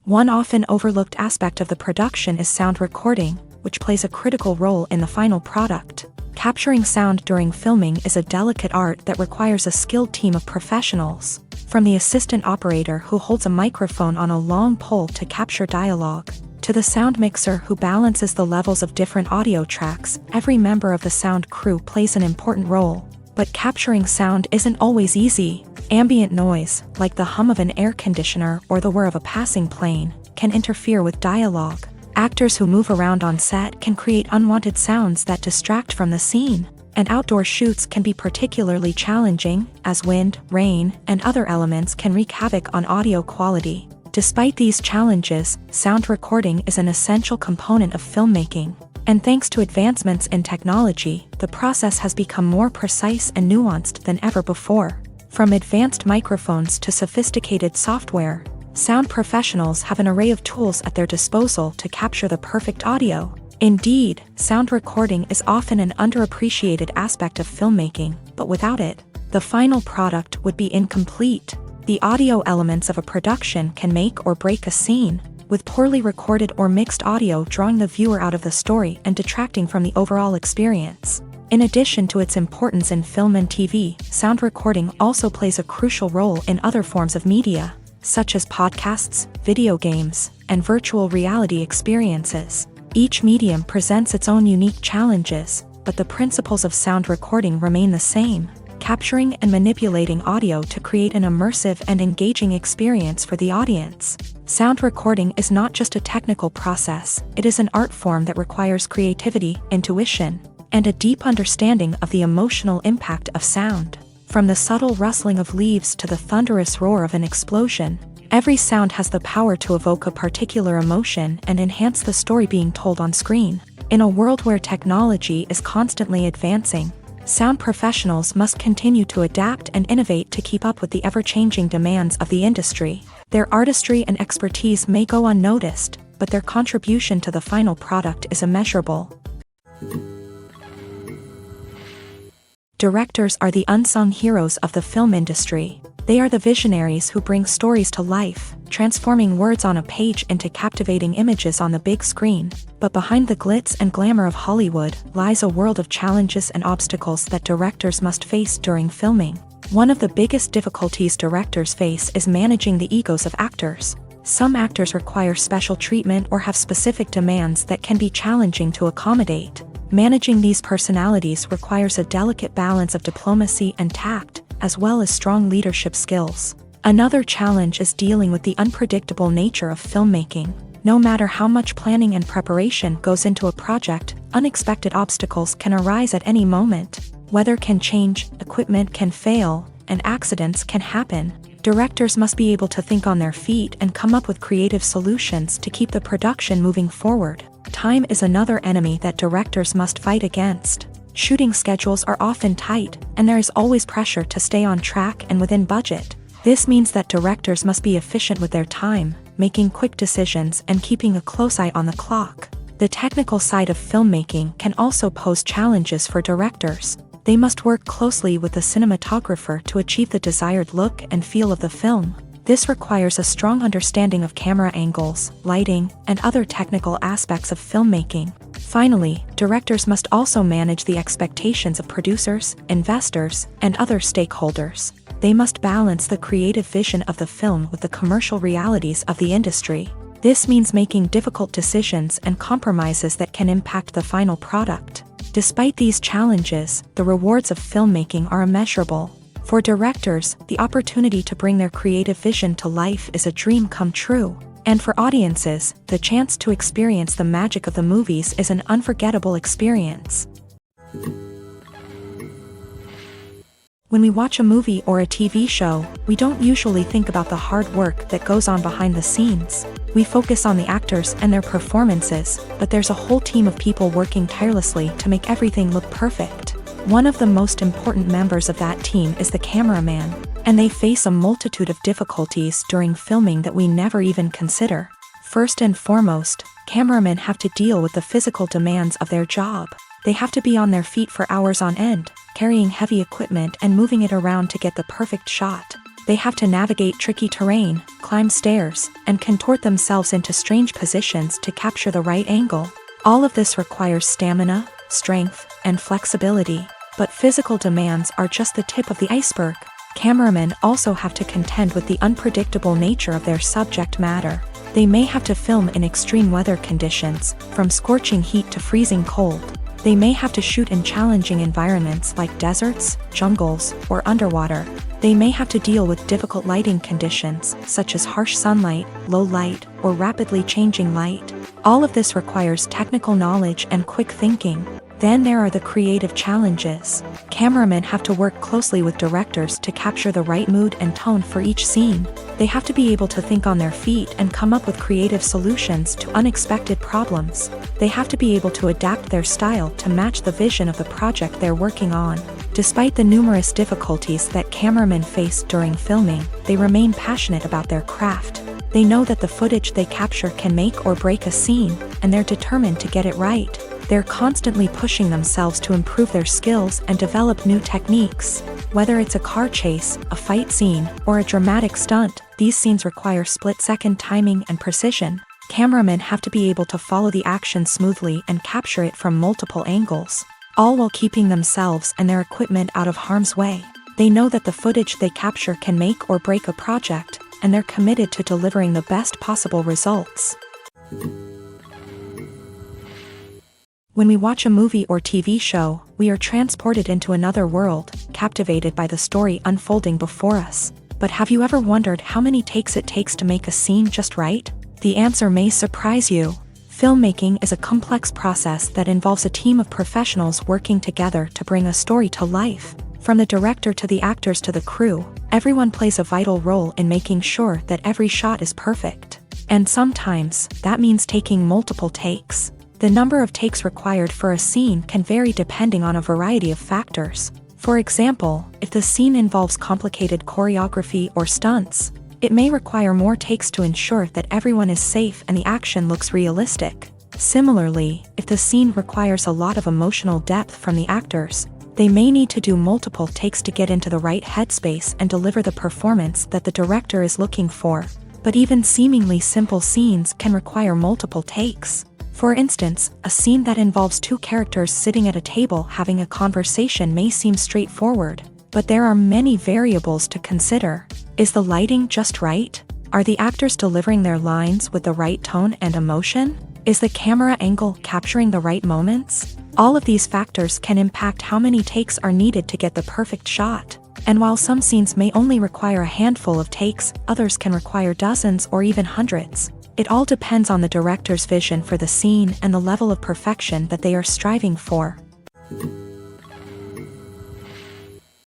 One often overlooked aspect of the production is sound recording, which plays a critical role in the final product. Capturing sound during filming is a delicate art that requires a skilled team of professionals. From the assistant operator who holds a microphone on a long pole to capture dialogue, to the sound mixer who balances the levels of different audio tracks, every member of the sound crew plays an important role. But capturing sound isn't always easy. Ambient noise, like the hum of an air conditioner or the whir of a passing plane, can interfere with dialogue. Actors who move around on set can create unwanted sounds that distract from the scene. And outdoor shoots can be particularly challenging, as wind, rain, and other elements can wreak havoc on audio quality. Despite these challenges, sound recording is an essential component of filmmaking. And thanks to advancements in technology, the process has become more precise and nuanced than ever before. From advanced microphones to sophisticated software, sound professionals have an array of tools at their disposal to capture the perfect audio. Indeed, sound recording is often an underappreciated aspect of filmmaking, but without it, the final product would be incomplete. The audio elements of a production can make or break a scene, with poorly recorded or mixed audio drawing the viewer out of the story and detracting from the overall experience. In addition to its importance in film and TV, sound recording also plays a crucial role in other forms of media, such as podcasts, video games, and virtual reality experiences. Each medium presents its own unique challenges, but the principles of sound recording remain the same: capturing and manipulating audio to create an immersive and engaging experience for the audience. Sound recording is not just a technical process, it is an art form that requires creativity, intuition, and a deep understanding of the emotional impact of sound. From the subtle rustling of leaves to the thunderous roar of an explosion, every sound has the power to evoke a particular emotion and enhance the story being told on screen. In a world where technology is constantly advancing, sound professionals must continue to adapt and innovate to keep up with the ever-changing demands of the industry. Their artistry and expertise may go unnoticed, but their contribution to the final product is immeasurable. Directors are the unsung heroes of the film industry. They are the visionaries who bring stories to life, transforming words on a page into captivating images on the big screen. But behind the glitz and glamour of Hollywood lies a world of challenges and obstacles that directors must face during filming. One of the biggest difficulties directors face is managing the egos of actors. Some actors require special treatment or have specific demands that can be challenging to accommodate. Managing these personalities requires a delicate balance of diplomacy and tact, as well as strong leadership skills. Another challenge is dealing with the unpredictable nature of filmmaking. No matter how much planning and preparation goes into a project, unexpected obstacles can arise at any moment. Weather can change, equipment can fail, and accidents can happen. Directors must be able to think on their feet and come up with creative solutions to keep the production moving forward. Time is another enemy that directors must fight against. Shooting schedules are often tight, and there is always pressure to stay on track and within budget. This means that directors must be efficient with their time, making quick decisions and keeping a close eye on the clock. The technical side of filmmaking can also pose challenges for directors. They must work closely with the cinematographer to achieve the desired look and feel of the film. This requires a strong understanding of camera angles, lighting, and other technical aspects of filmmaking. Finally, directors must also manage the expectations of producers, investors, and other stakeholders. They must balance the creative vision of the film with the commercial realities of the industry. This means making difficult decisions and compromises that can impact the final product. Despite these challenges, the rewards of filmmaking are immeasurable. For directors, the opportunity to bring their creative vision to life is a dream come true. And for audiences, the chance to experience the magic of the movies is an unforgettable experience. When we watch a movie or a TV show, we don't usually think about the hard work that goes on behind the scenes. We focus on the actors and their performances, but there's a whole team of people working tirelessly to make everything look perfect. One of the most important members of that team is the cameraman, and they face a multitude of difficulties during filming that we never even consider. First and foremost, cameramen have to deal with the physical demands of their job. They have to be on their feet for hours on end, carrying heavy equipment and moving it around to get the perfect shot. They have to navigate tricky terrain, climb stairs, and contort themselves into strange positions to capture the right angle. All of this requires stamina, strength, and flexibility. But physical demands are just the tip of the iceberg. Cameramen also have to contend with the unpredictable nature of their subject matter. They may have to film in extreme weather conditions, from scorching heat to freezing cold. They may have to shoot in challenging environments like deserts, jungles, or underwater. They may have to deal with difficult lighting conditions, such as harsh sunlight, low light, or rapidly changing light. All of this requires technical knowledge and quick thinking. Then there are the creative challenges. Cameramen have to work closely with directors to capture the right mood and tone for each scene. They have to be able to think on their feet and come up with creative solutions to unexpected problems. They have to be able to adapt their style to match the vision of the project they're working on. Despite the numerous difficulties that cameramen face during filming, they remain passionate about their craft. They know that the footage they capture can make or break a scene, and they're determined to get it right. They're constantly pushing themselves to improve their skills and develop new techniques. Whether it's a car chase, a fight scene, or a dramatic stunt, these scenes require split-second timing and precision. Cameramen have to be able to follow the action smoothly and capture it from multiple angles, all while keeping themselves and their equipment out of harm's way. They know that the footage they capture can make or break a project, and they're committed to delivering the best possible results. When we watch a movie or TV show, we are transported into another world, captivated by the story unfolding before us. But have you ever wondered how many takes it takes to make a scene just right? The answer may surprise you. Filmmaking is a complex process that involves a team of professionals working together to bring a story to life. From the director to the actors to the crew, everyone plays a vital role in making sure that every shot is perfect. And sometimes, that means taking multiple takes. The number of takes required for a scene can vary depending on a variety of factors. For example, if the scene involves complicated choreography or stunts, It may require more takes to ensure that everyone is safe and the action looks realistic. Similarly, if the scene requires a lot of emotional depth from the actors, they may need to do multiple takes to get into the right headspace and deliver the performance that the director is looking for. But even seemingly simple scenes can require multiple takes. For instance, a scene that involves two characters sitting at a table having a conversation may seem straightforward, but there are many variables to consider. Is the lighting just right? Are the actors delivering their lines with the right tone and emotion? Is the camera angle capturing the right moments? All of these factors can impact how many takes are needed to get the perfect shot. And while some scenes may only require a handful of takes, others can require dozens or even hundreds. It all depends on the director's vision for the scene and the level of perfection that they are striving for.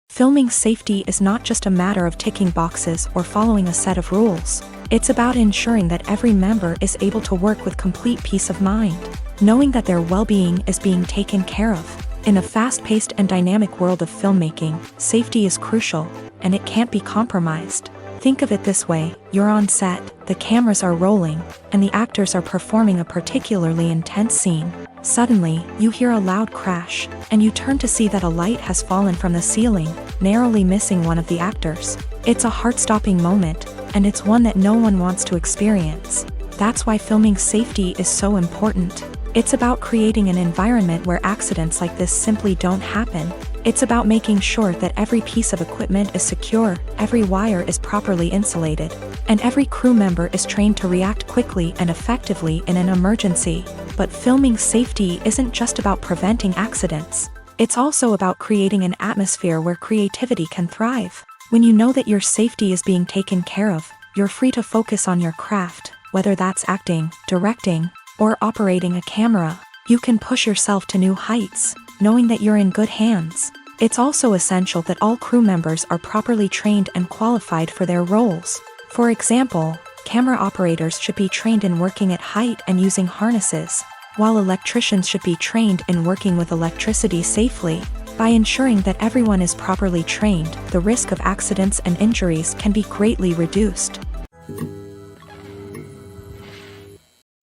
Filming safety is not just a matter of ticking boxes or following a set of rules. It's about ensuring that every member is able to work with complete peace of mind, knowing that their well-being is being taken care of. In a fast-paced and dynamic world of filmmaking, safety is crucial, and it can't be compromised. Think of it this way: you're on set, the cameras are rolling, and the actors are performing a particularly intense scene. Suddenly, you hear a loud crash, and you turn to see that a light has fallen from the ceiling, narrowly missing one of the actors. It's a heart-stopping moment, and it's one that no one wants to experience. That's why filming safety is so important. It's about creating an environment where accidents like this simply don't happen. It's about making sure that every piece of equipment is secure, every wire is properly insulated, and every crew member is trained to react quickly and effectively in an emergency. But filming safety isn't just about preventing accidents. It's also about creating an atmosphere where creativity can thrive. When you know that your safety is being taken care of, you're free to focus on your craft, whether that's acting, directing, or operating a camera. You can push yourself to new heights, knowing that you're in good hands. It's also essential that all crew members are properly trained and qualified for their roles. For example, camera operators should be trained in working at height and using harnesses, while electricians should be trained in working with electricity safely. By ensuring that everyone is properly trained, the risk of accidents and injuries can be greatly reduced.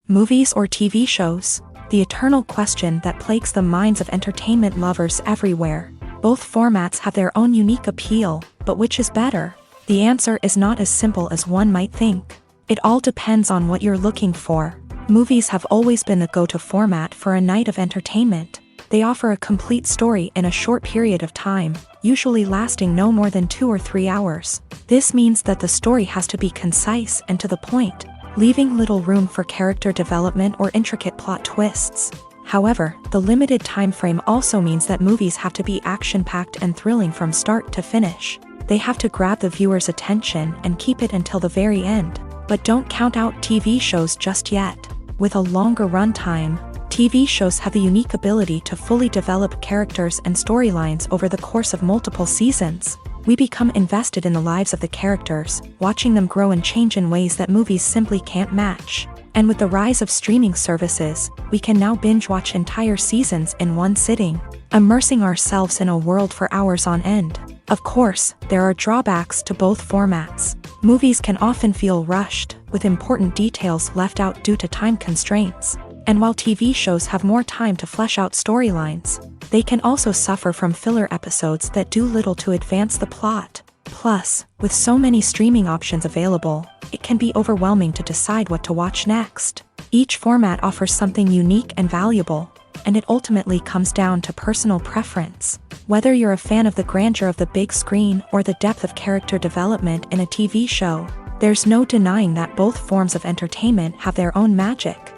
Movies or TV shows? The eternal question that plagues the minds of entertainment lovers everywhere. Both formats have their own unique appeal, but which is better? The answer is not as simple as one might think. It all depends on what you're looking for. Movies have always been the go-to format for a night of entertainment. They offer a complete story in a short period of time, usually lasting no more than 2 or 3 hours. This means that the story has to be concise and to the point, leaving little room for character development or intricate plot twists. However, the limited time frame also means that movies have to be action-packed and thrilling from start to finish. They have to grab the viewer's attention and keep it until the very end. But don't count out TV shows just yet. With a longer runtime, TV shows have the unique ability to fully develop characters and storylines over the course of multiple seasons. We become invested in the lives of the characters, watching them grow and change in ways that movies simply can't match. And with the rise of streaming services, we can now binge-watch entire seasons in one sitting, immersing ourselves in a world for hours on end. Of course, there are drawbacks to both formats. Movies can often feel rushed, with important details left out due to time constraints. And while TV shows have more time to flesh out storylines, they can also suffer from filler episodes that do little to advance the plot. Plus, with so many streaming options available, it can be overwhelming to decide what to watch next. Each format offers something unique and valuable, and it ultimately comes down to personal preference. Whether you're a fan of the grandeur of the big screen or the depth of character development in a TV show, there's no denying that both forms of entertainment have their own magic.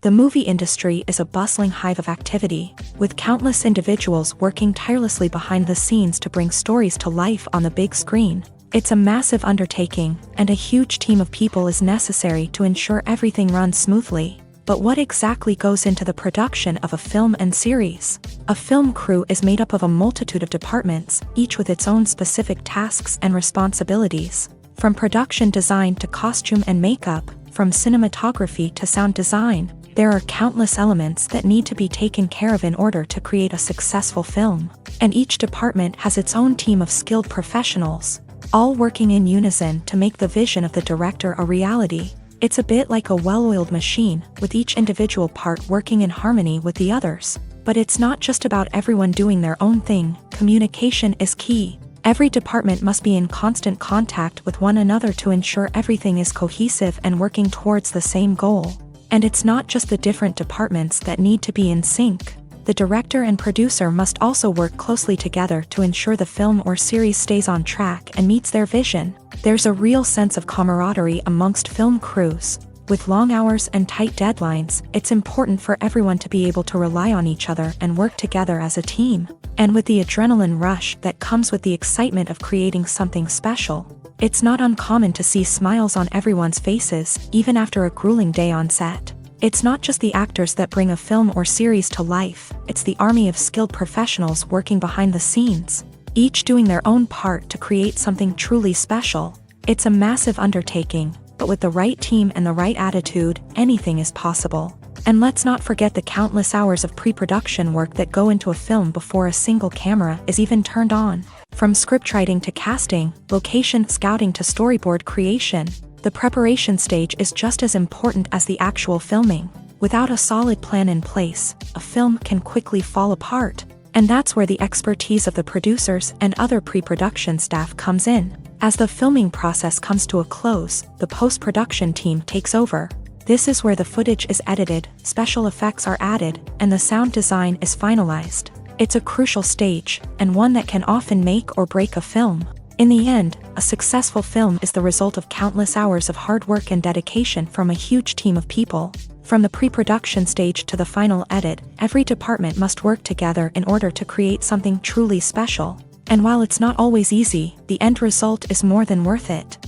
The movie industry is a bustling hive of activity, with countless individuals working tirelessly behind the scenes to bring stories to life on the big screen. It's a massive undertaking, and a huge team of people is necessary to ensure everything runs smoothly. But what exactly goes into the production of a film and series? A film crew is made up of a multitude of departments, each with its own specific tasks and responsibilities. From production design to costume and makeup, from cinematography to sound design, There are countless elements that need to be taken care of in order to create a successful film, and each department has its own team of skilled professionals, all working in unison to make the vision of the director a reality. It's a bit like a well-oiled machine, with each individual part working in harmony with the others. But it's not just about everyone doing their own thing. Communication is key. Every department must be in constant contact with one another to ensure everything is cohesive and working towards the same goal. And it's not just the different departments that need to be in sync. The director and producer must also work closely together to ensure the film or series stays on track and meets their vision. There's a real sense of camaraderie amongst film crews. With long hours and tight deadlines, it's important for everyone to be able to rely on each other and work together as a team. And with the adrenaline rush that comes with the excitement of creating something special, it's not uncommon to see smiles on everyone's faces, even after a grueling day on set. It's not just the actors that bring a film or series to life, it's the army of skilled professionals working behind the scenes, each doing their own part to create something truly special. It's a massive undertaking, but with the right team and the right attitude, anything is possible. And let's not forget the countless hours of pre-production work that go into a film before a single camera is even turned on. From scriptwriting to casting, location scouting to storyboard creation, the preparation stage is just as important as the actual filming. Without a solid plan in place, a film can quickly fall apart. And that's where the expertise of the producers and other pre-production staff comes in. As the filming process comes to a close, the post-production team takes over. This is where the footage is edited, special effects are added, and the sound design is finalized. It's a crucial stage, and one that can often make or break a film. In the end, a successful film is the result of countless hours of hard work and dedication from a huge team of people. From the pre-production stage to the final edit, every department must work together in order to create something truly special. And while it's not always easy, the end result is more than worth it.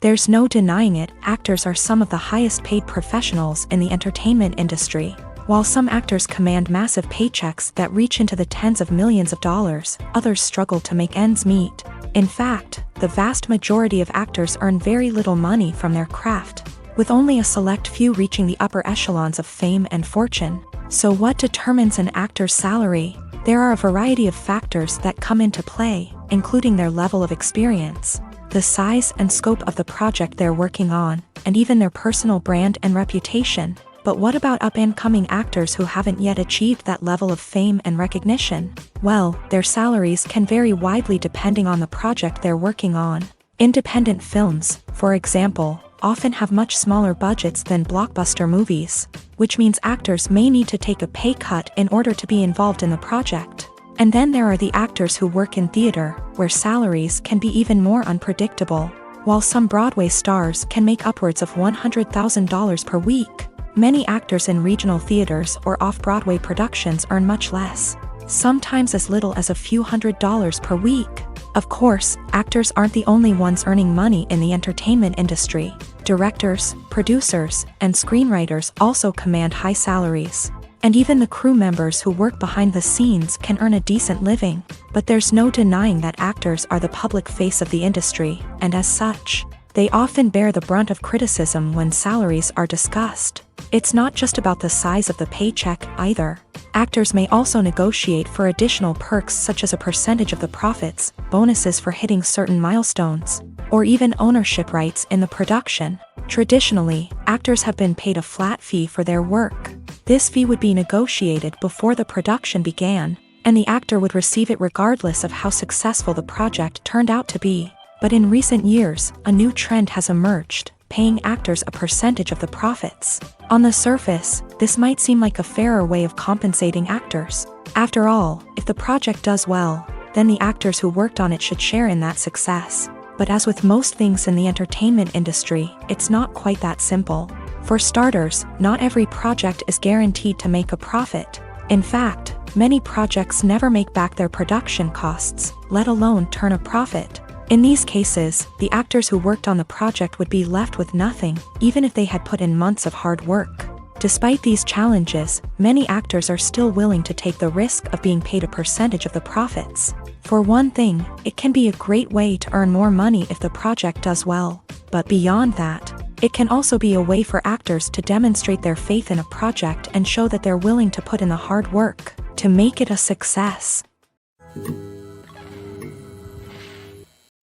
There's no denying it, actors are some of the highest paid professionals in the entertainment industry. While some actors command massive paychecks that reach into the tens of millions of dollars, others struggle to make ends meet. In fact, the vast majority of actors earn very little money from their craft, with only a select few reaching the upper echelons of fame and fortune. So what determines an actor's salary? There are a variety of factors that come into play, including their level of experience, the size and scope of the project they're working on, and even their personal brand and reputation. But what about up-and-coming actors who haven't yet achieved that level of fame and recognition? Well, their salaries can vary widely depending on the project they're working on. Independent films, for example, often have much smaller budgets than blockbuster movies, which means actors may need to take a pay cut in order to be involved in the project. And then there are the actors who work in theater, where salaries can be even more unpredictable. While some Broadway stars can make upwards of $100,000 per week, many actors in regional theaters or off-Broadway productions earn much less, sometimes as little as a few $100s per week. Of course, actors aren't the only ones earning money in the entertainment industry. Directors, producers, and screenwriters also command high salaries. And even the crew members who work behind the scenes can earn a decent living. But there's no denying that actors are the public face of the industry, and as such, they often bear the brunt of criticism when salaries are discussed. It's not just about the size of the paycheck either. Actors may also negotiate for additional perks such as a percentage of the profits, bonuses for hitting certain milestones, or even ownership rights in the production. Traditionally, actors have been paid a flat fee for their work. This fee would be negotiated before the production began, and the actor would receive it regardless of how successful the project turned out to be. But in recent years, a new trend has emerged, paying actors a percentage of the profits. On the surface, this might seem like a fairer way of compensating actors. After all, if the project does well, then the actors who worked on it should share in that success. But as with most things in the entertainment industry, it's not quite that simple. For starters, not every project is guaranteed to make a profit. In fact, many projects never make back their production costs, let alone turn a profit. In these cases, the actors who worked on the project would be left with nothing, even if they had put in months of hard work. Despite these challenges, many actors are still willing to take the risk of being paid a percentage of the profits. For one thing, it can be a great way to earn more money if the project does well. But beyond that, It can also be a way for actors to demonstrate their faith in a project and show that they're willing to put in the hard work to make it a success.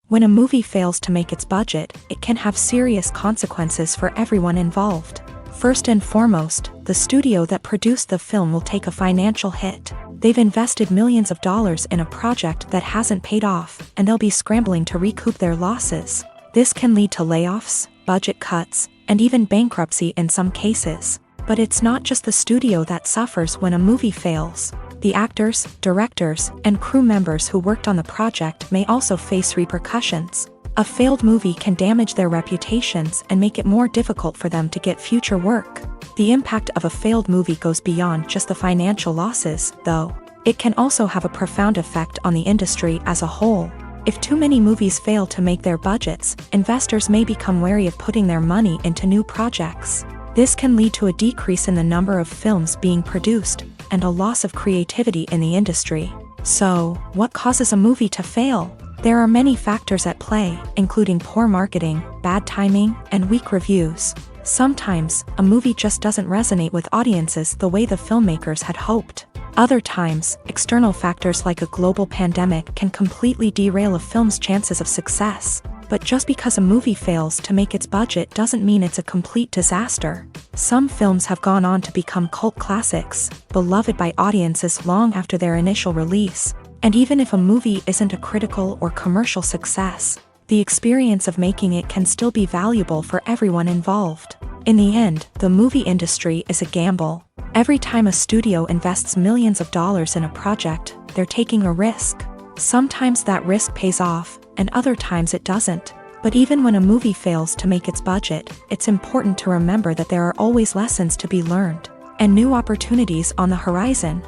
When a movie fails to make its budget, it can have serious consequences for everyone involved. First and foremost, the studio that produced the film will take a financial hit. They've invested millions of dollars in a project that hasn't paid off, and they'll be scrambling to recoup their losses. This can lead to layoffs, budget cuts, and even bankruptcy in some cases. But it's not just the studio that suffers when a movie fails. The actors, directors, and crew members who worked on the project may also face repercussions. A failed movie can damage their reputations and make it more difficult for them to get future work. The impact of a failed movie goes beyond just the financial losses, though. It can also have a profound effect on the industry as a whole. If too many movies fail to make their budgets, investors may become wary of putting their money into new projects. This can lead to a decrease in the number of films being produced, and a loss of creativity in the industry. So, what causes a movie to fail? There are many factors at play, including poor marketing, bad timing, and weak reviews. Sometimes, a movie just doesn't resonate with audiences the way the filmmakers had hoped. Other times, external factors like a global pandemic can completely derail a film's chances of success. But just because a movie fails to make its budget doesn't mean it's a complete disaster. Some films have gone on to become cult classics, beloved by audiences long after their initial release. And even if a movie isn't a critical or commercial success, the experience of making it can still be valuable for everyone involved. In the end, the movie industry is a gamble. Every time a studio invests millions of dollars in a project, they're taking a risk. Sometimes that risk pays off, and other times it doesn't. But even when a movie fails to make its budget, it's important to remember that there are always lessons to be learned, and new opportunities on the horizon.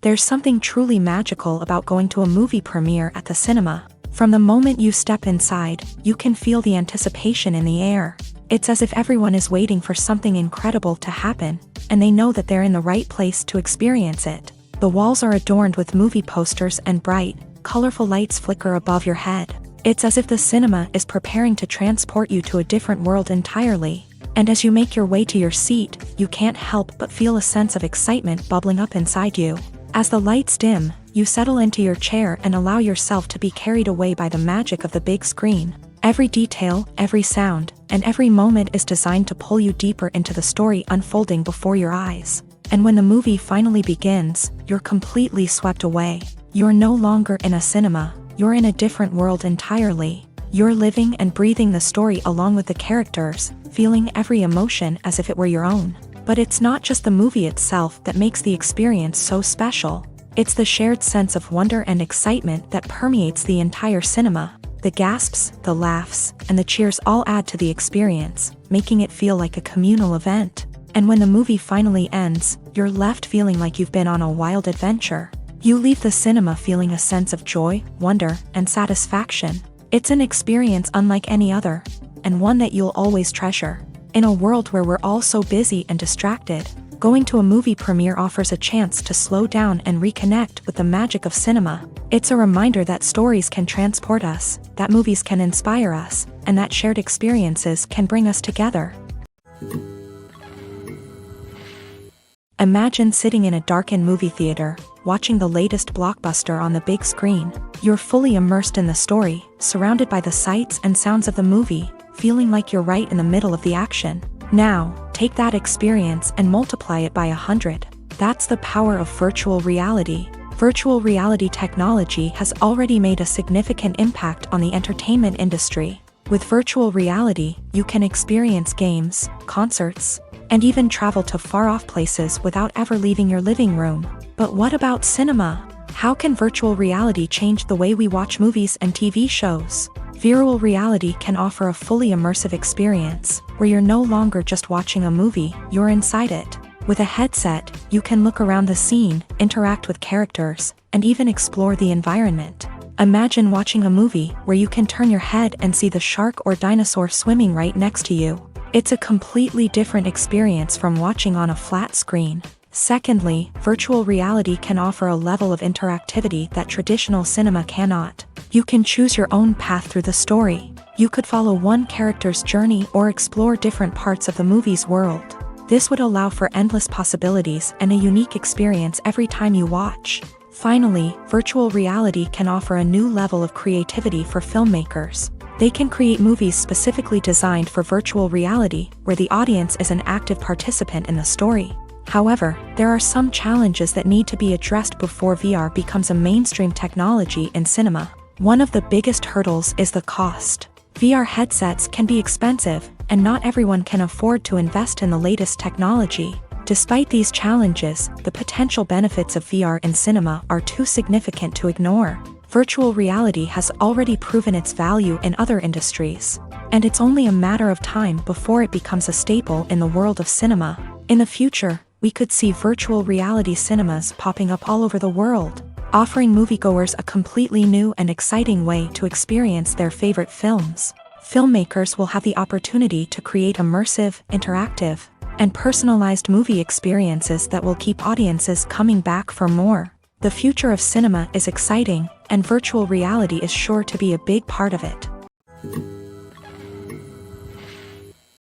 There's something truly magical about going to a movie premiere at the cinema. From the moment you step inside, you can feel the anticipation in the air. It's as if everyone is waiting for something incredible to happen, and they know that they're in the right place to experience it. The walls are adorned with movie posters and bright, colorful lights flicker above your head. It's as if the cinema is preparing to transport you to a different world entirely. And as you make your way to your seat, you can't help but feel a sense of excitement bubbling up inside you. As the lights dim, you settle into your chair and allow yourself to be carried away by the magic of the big screen. Every detail, every sound, and every moment is designed to pull you deeper into the story unfolding before your eyes. And when the movie finally begins, you're completely swept away. You're no longer in a cinema, you're in a different world entirely. You're living and breathing the story along with the characters, feeling every emotion as if it were your own. But it's not just the movie itself that makes the experience so special. It's the shared sense of wonder and excitement that permeates the entire cinema. The gasps, the laughs, and the cheers all add to the experience, making it feel like a communal event. And when the movie finally ends, you're left feeling like you've been on a wild adventure. You leave the cinema feeling a sense of joy, wonder, and satisfaction. It's an experience unlike any other, and one that you'll always treasure. In a world where we're all so busy and distracted, going to a movie premiere offers a chance to slow down and reconnect with the magic of cinema. It's a reminder that stories can transport us, that movies can inspire us, and that shared experiences can bring us together. Imagine sitting in a darkened movie theater, watching the latest blockbuster on the big screen. You're fully immersed in the story, surrounded by the sights and sounds of the movie, feeling like you're right in the middle of the action. Now, take that experience and multiply it by 100. That's the power of virtual reality. Virtual reality technology has already made a significant impact on the entertainment industry. With virtual reality, you can experience games, concerts, and even travel to far-off places without ever leaving your living room. But what about cinema? How can virtual reality change the way we watch movies and TV shows? Virtual reality can offer a fully immersive experience, where you're no longer just watching a movie, you're inside it. With a headset, you can look around the scene, interact with characters, and even explore the environment. Imagine watching a movie where you can turn your head and see the shark or dinosaur swimming right next to you. It's a completely different experience from watching on a flat screen. Secondly, virtual reality can offer a level of interactivity that traditional cinema cannot. You can choose your own path through the story. You could follow one character's journey or explore different parts of the movie's world. This would allow for endless possibilities and a unique experience every time you watch. Finally, virtual reality can offer a new level of creativity for filmmakers. They can create movies specifically designed for virtual reality, where the audience is an active participant in the story. However, there are some challenges that need to be addressed before VR becomes a mainstream technology in cinema. One of the biggest hurdles is the cost. VR headsets can be expensive, and not everyone can afford to invest in the latest technology. Despite these challenges, the potential benefits of VR in cinema are too significant to ignore. Virtual reality has already proven its value in other industries, and it's only a matter of time before it becomes a staple in the world of cinema. In the future, we could see virtual reality cinemas popping up all over the world, offering moviegoers a completely new and exciting way to experience their favorite films. Filmmakers will have the opportunity to create immersive, interactive, and personalized movie experiences that will keep audiences coming back for more. The future of cinema is exciting, and virtual reality is sure to be a big part of it.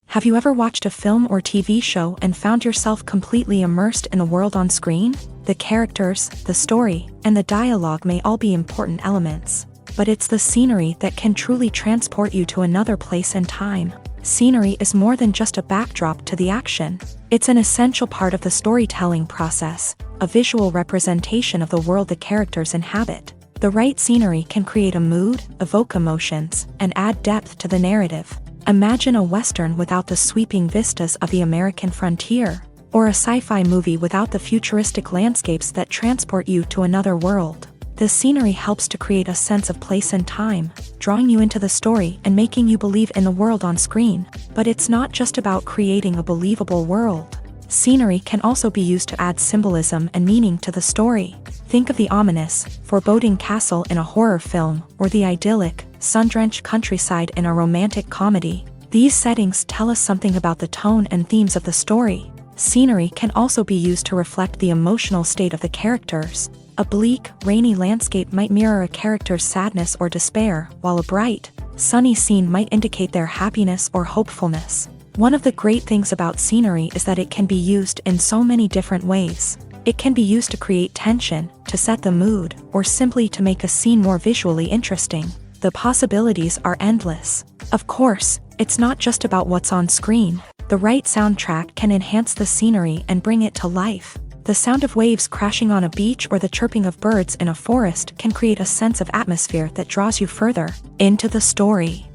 Have you ever watched a film or TV show and found yourself completely immersed in the world on screen? The characters, the story, and the dialogue may all be important elements, but it's the scenery that can truly transport you to another place and time. Scenery is more than just a backdrop to the action. It's an essential part of the storytelling process, a visual representation of the world the characters inhabit. The right scenery can create a mood, evoke emotions, and add depth to the narrative. Imagine a Western without the sweeping vistas of the American frontier, or a sci-fi movie without the futuristic landscapes that transport you to another world. The scenery helps to create a sense of place and time, drawing you into the story and making you believe in the world on screen. But it's not just about creating a believable world. Scenery can also be used to add symbolism and meaning to the story. Think of the ominous, foreboding castle in a horror film, or the idyllic, sun-drenched countryside in a romantic comedy. These settings tell us something about the tone and themes of the story. Scenery can also be used to reflect the emotional state of the characters. A bleak, rainy landscape might mirror a character's sadness or despair, while a bright, sunny scene might indicate their happiness or hopefulness. One of the great things about scenery is that it can be used in so many different ways. It can be used to create tension, to set the mood, or simply to make a scene more visually interesting. The possibilities are endless. Of course, it's not just about what's on screen. The right soundtrack can enhance the scenery and bring it to life. The sound of waves crashing on a beach or the chirping of birds in a forest can create a sense of atmosphere that draws you further into the story.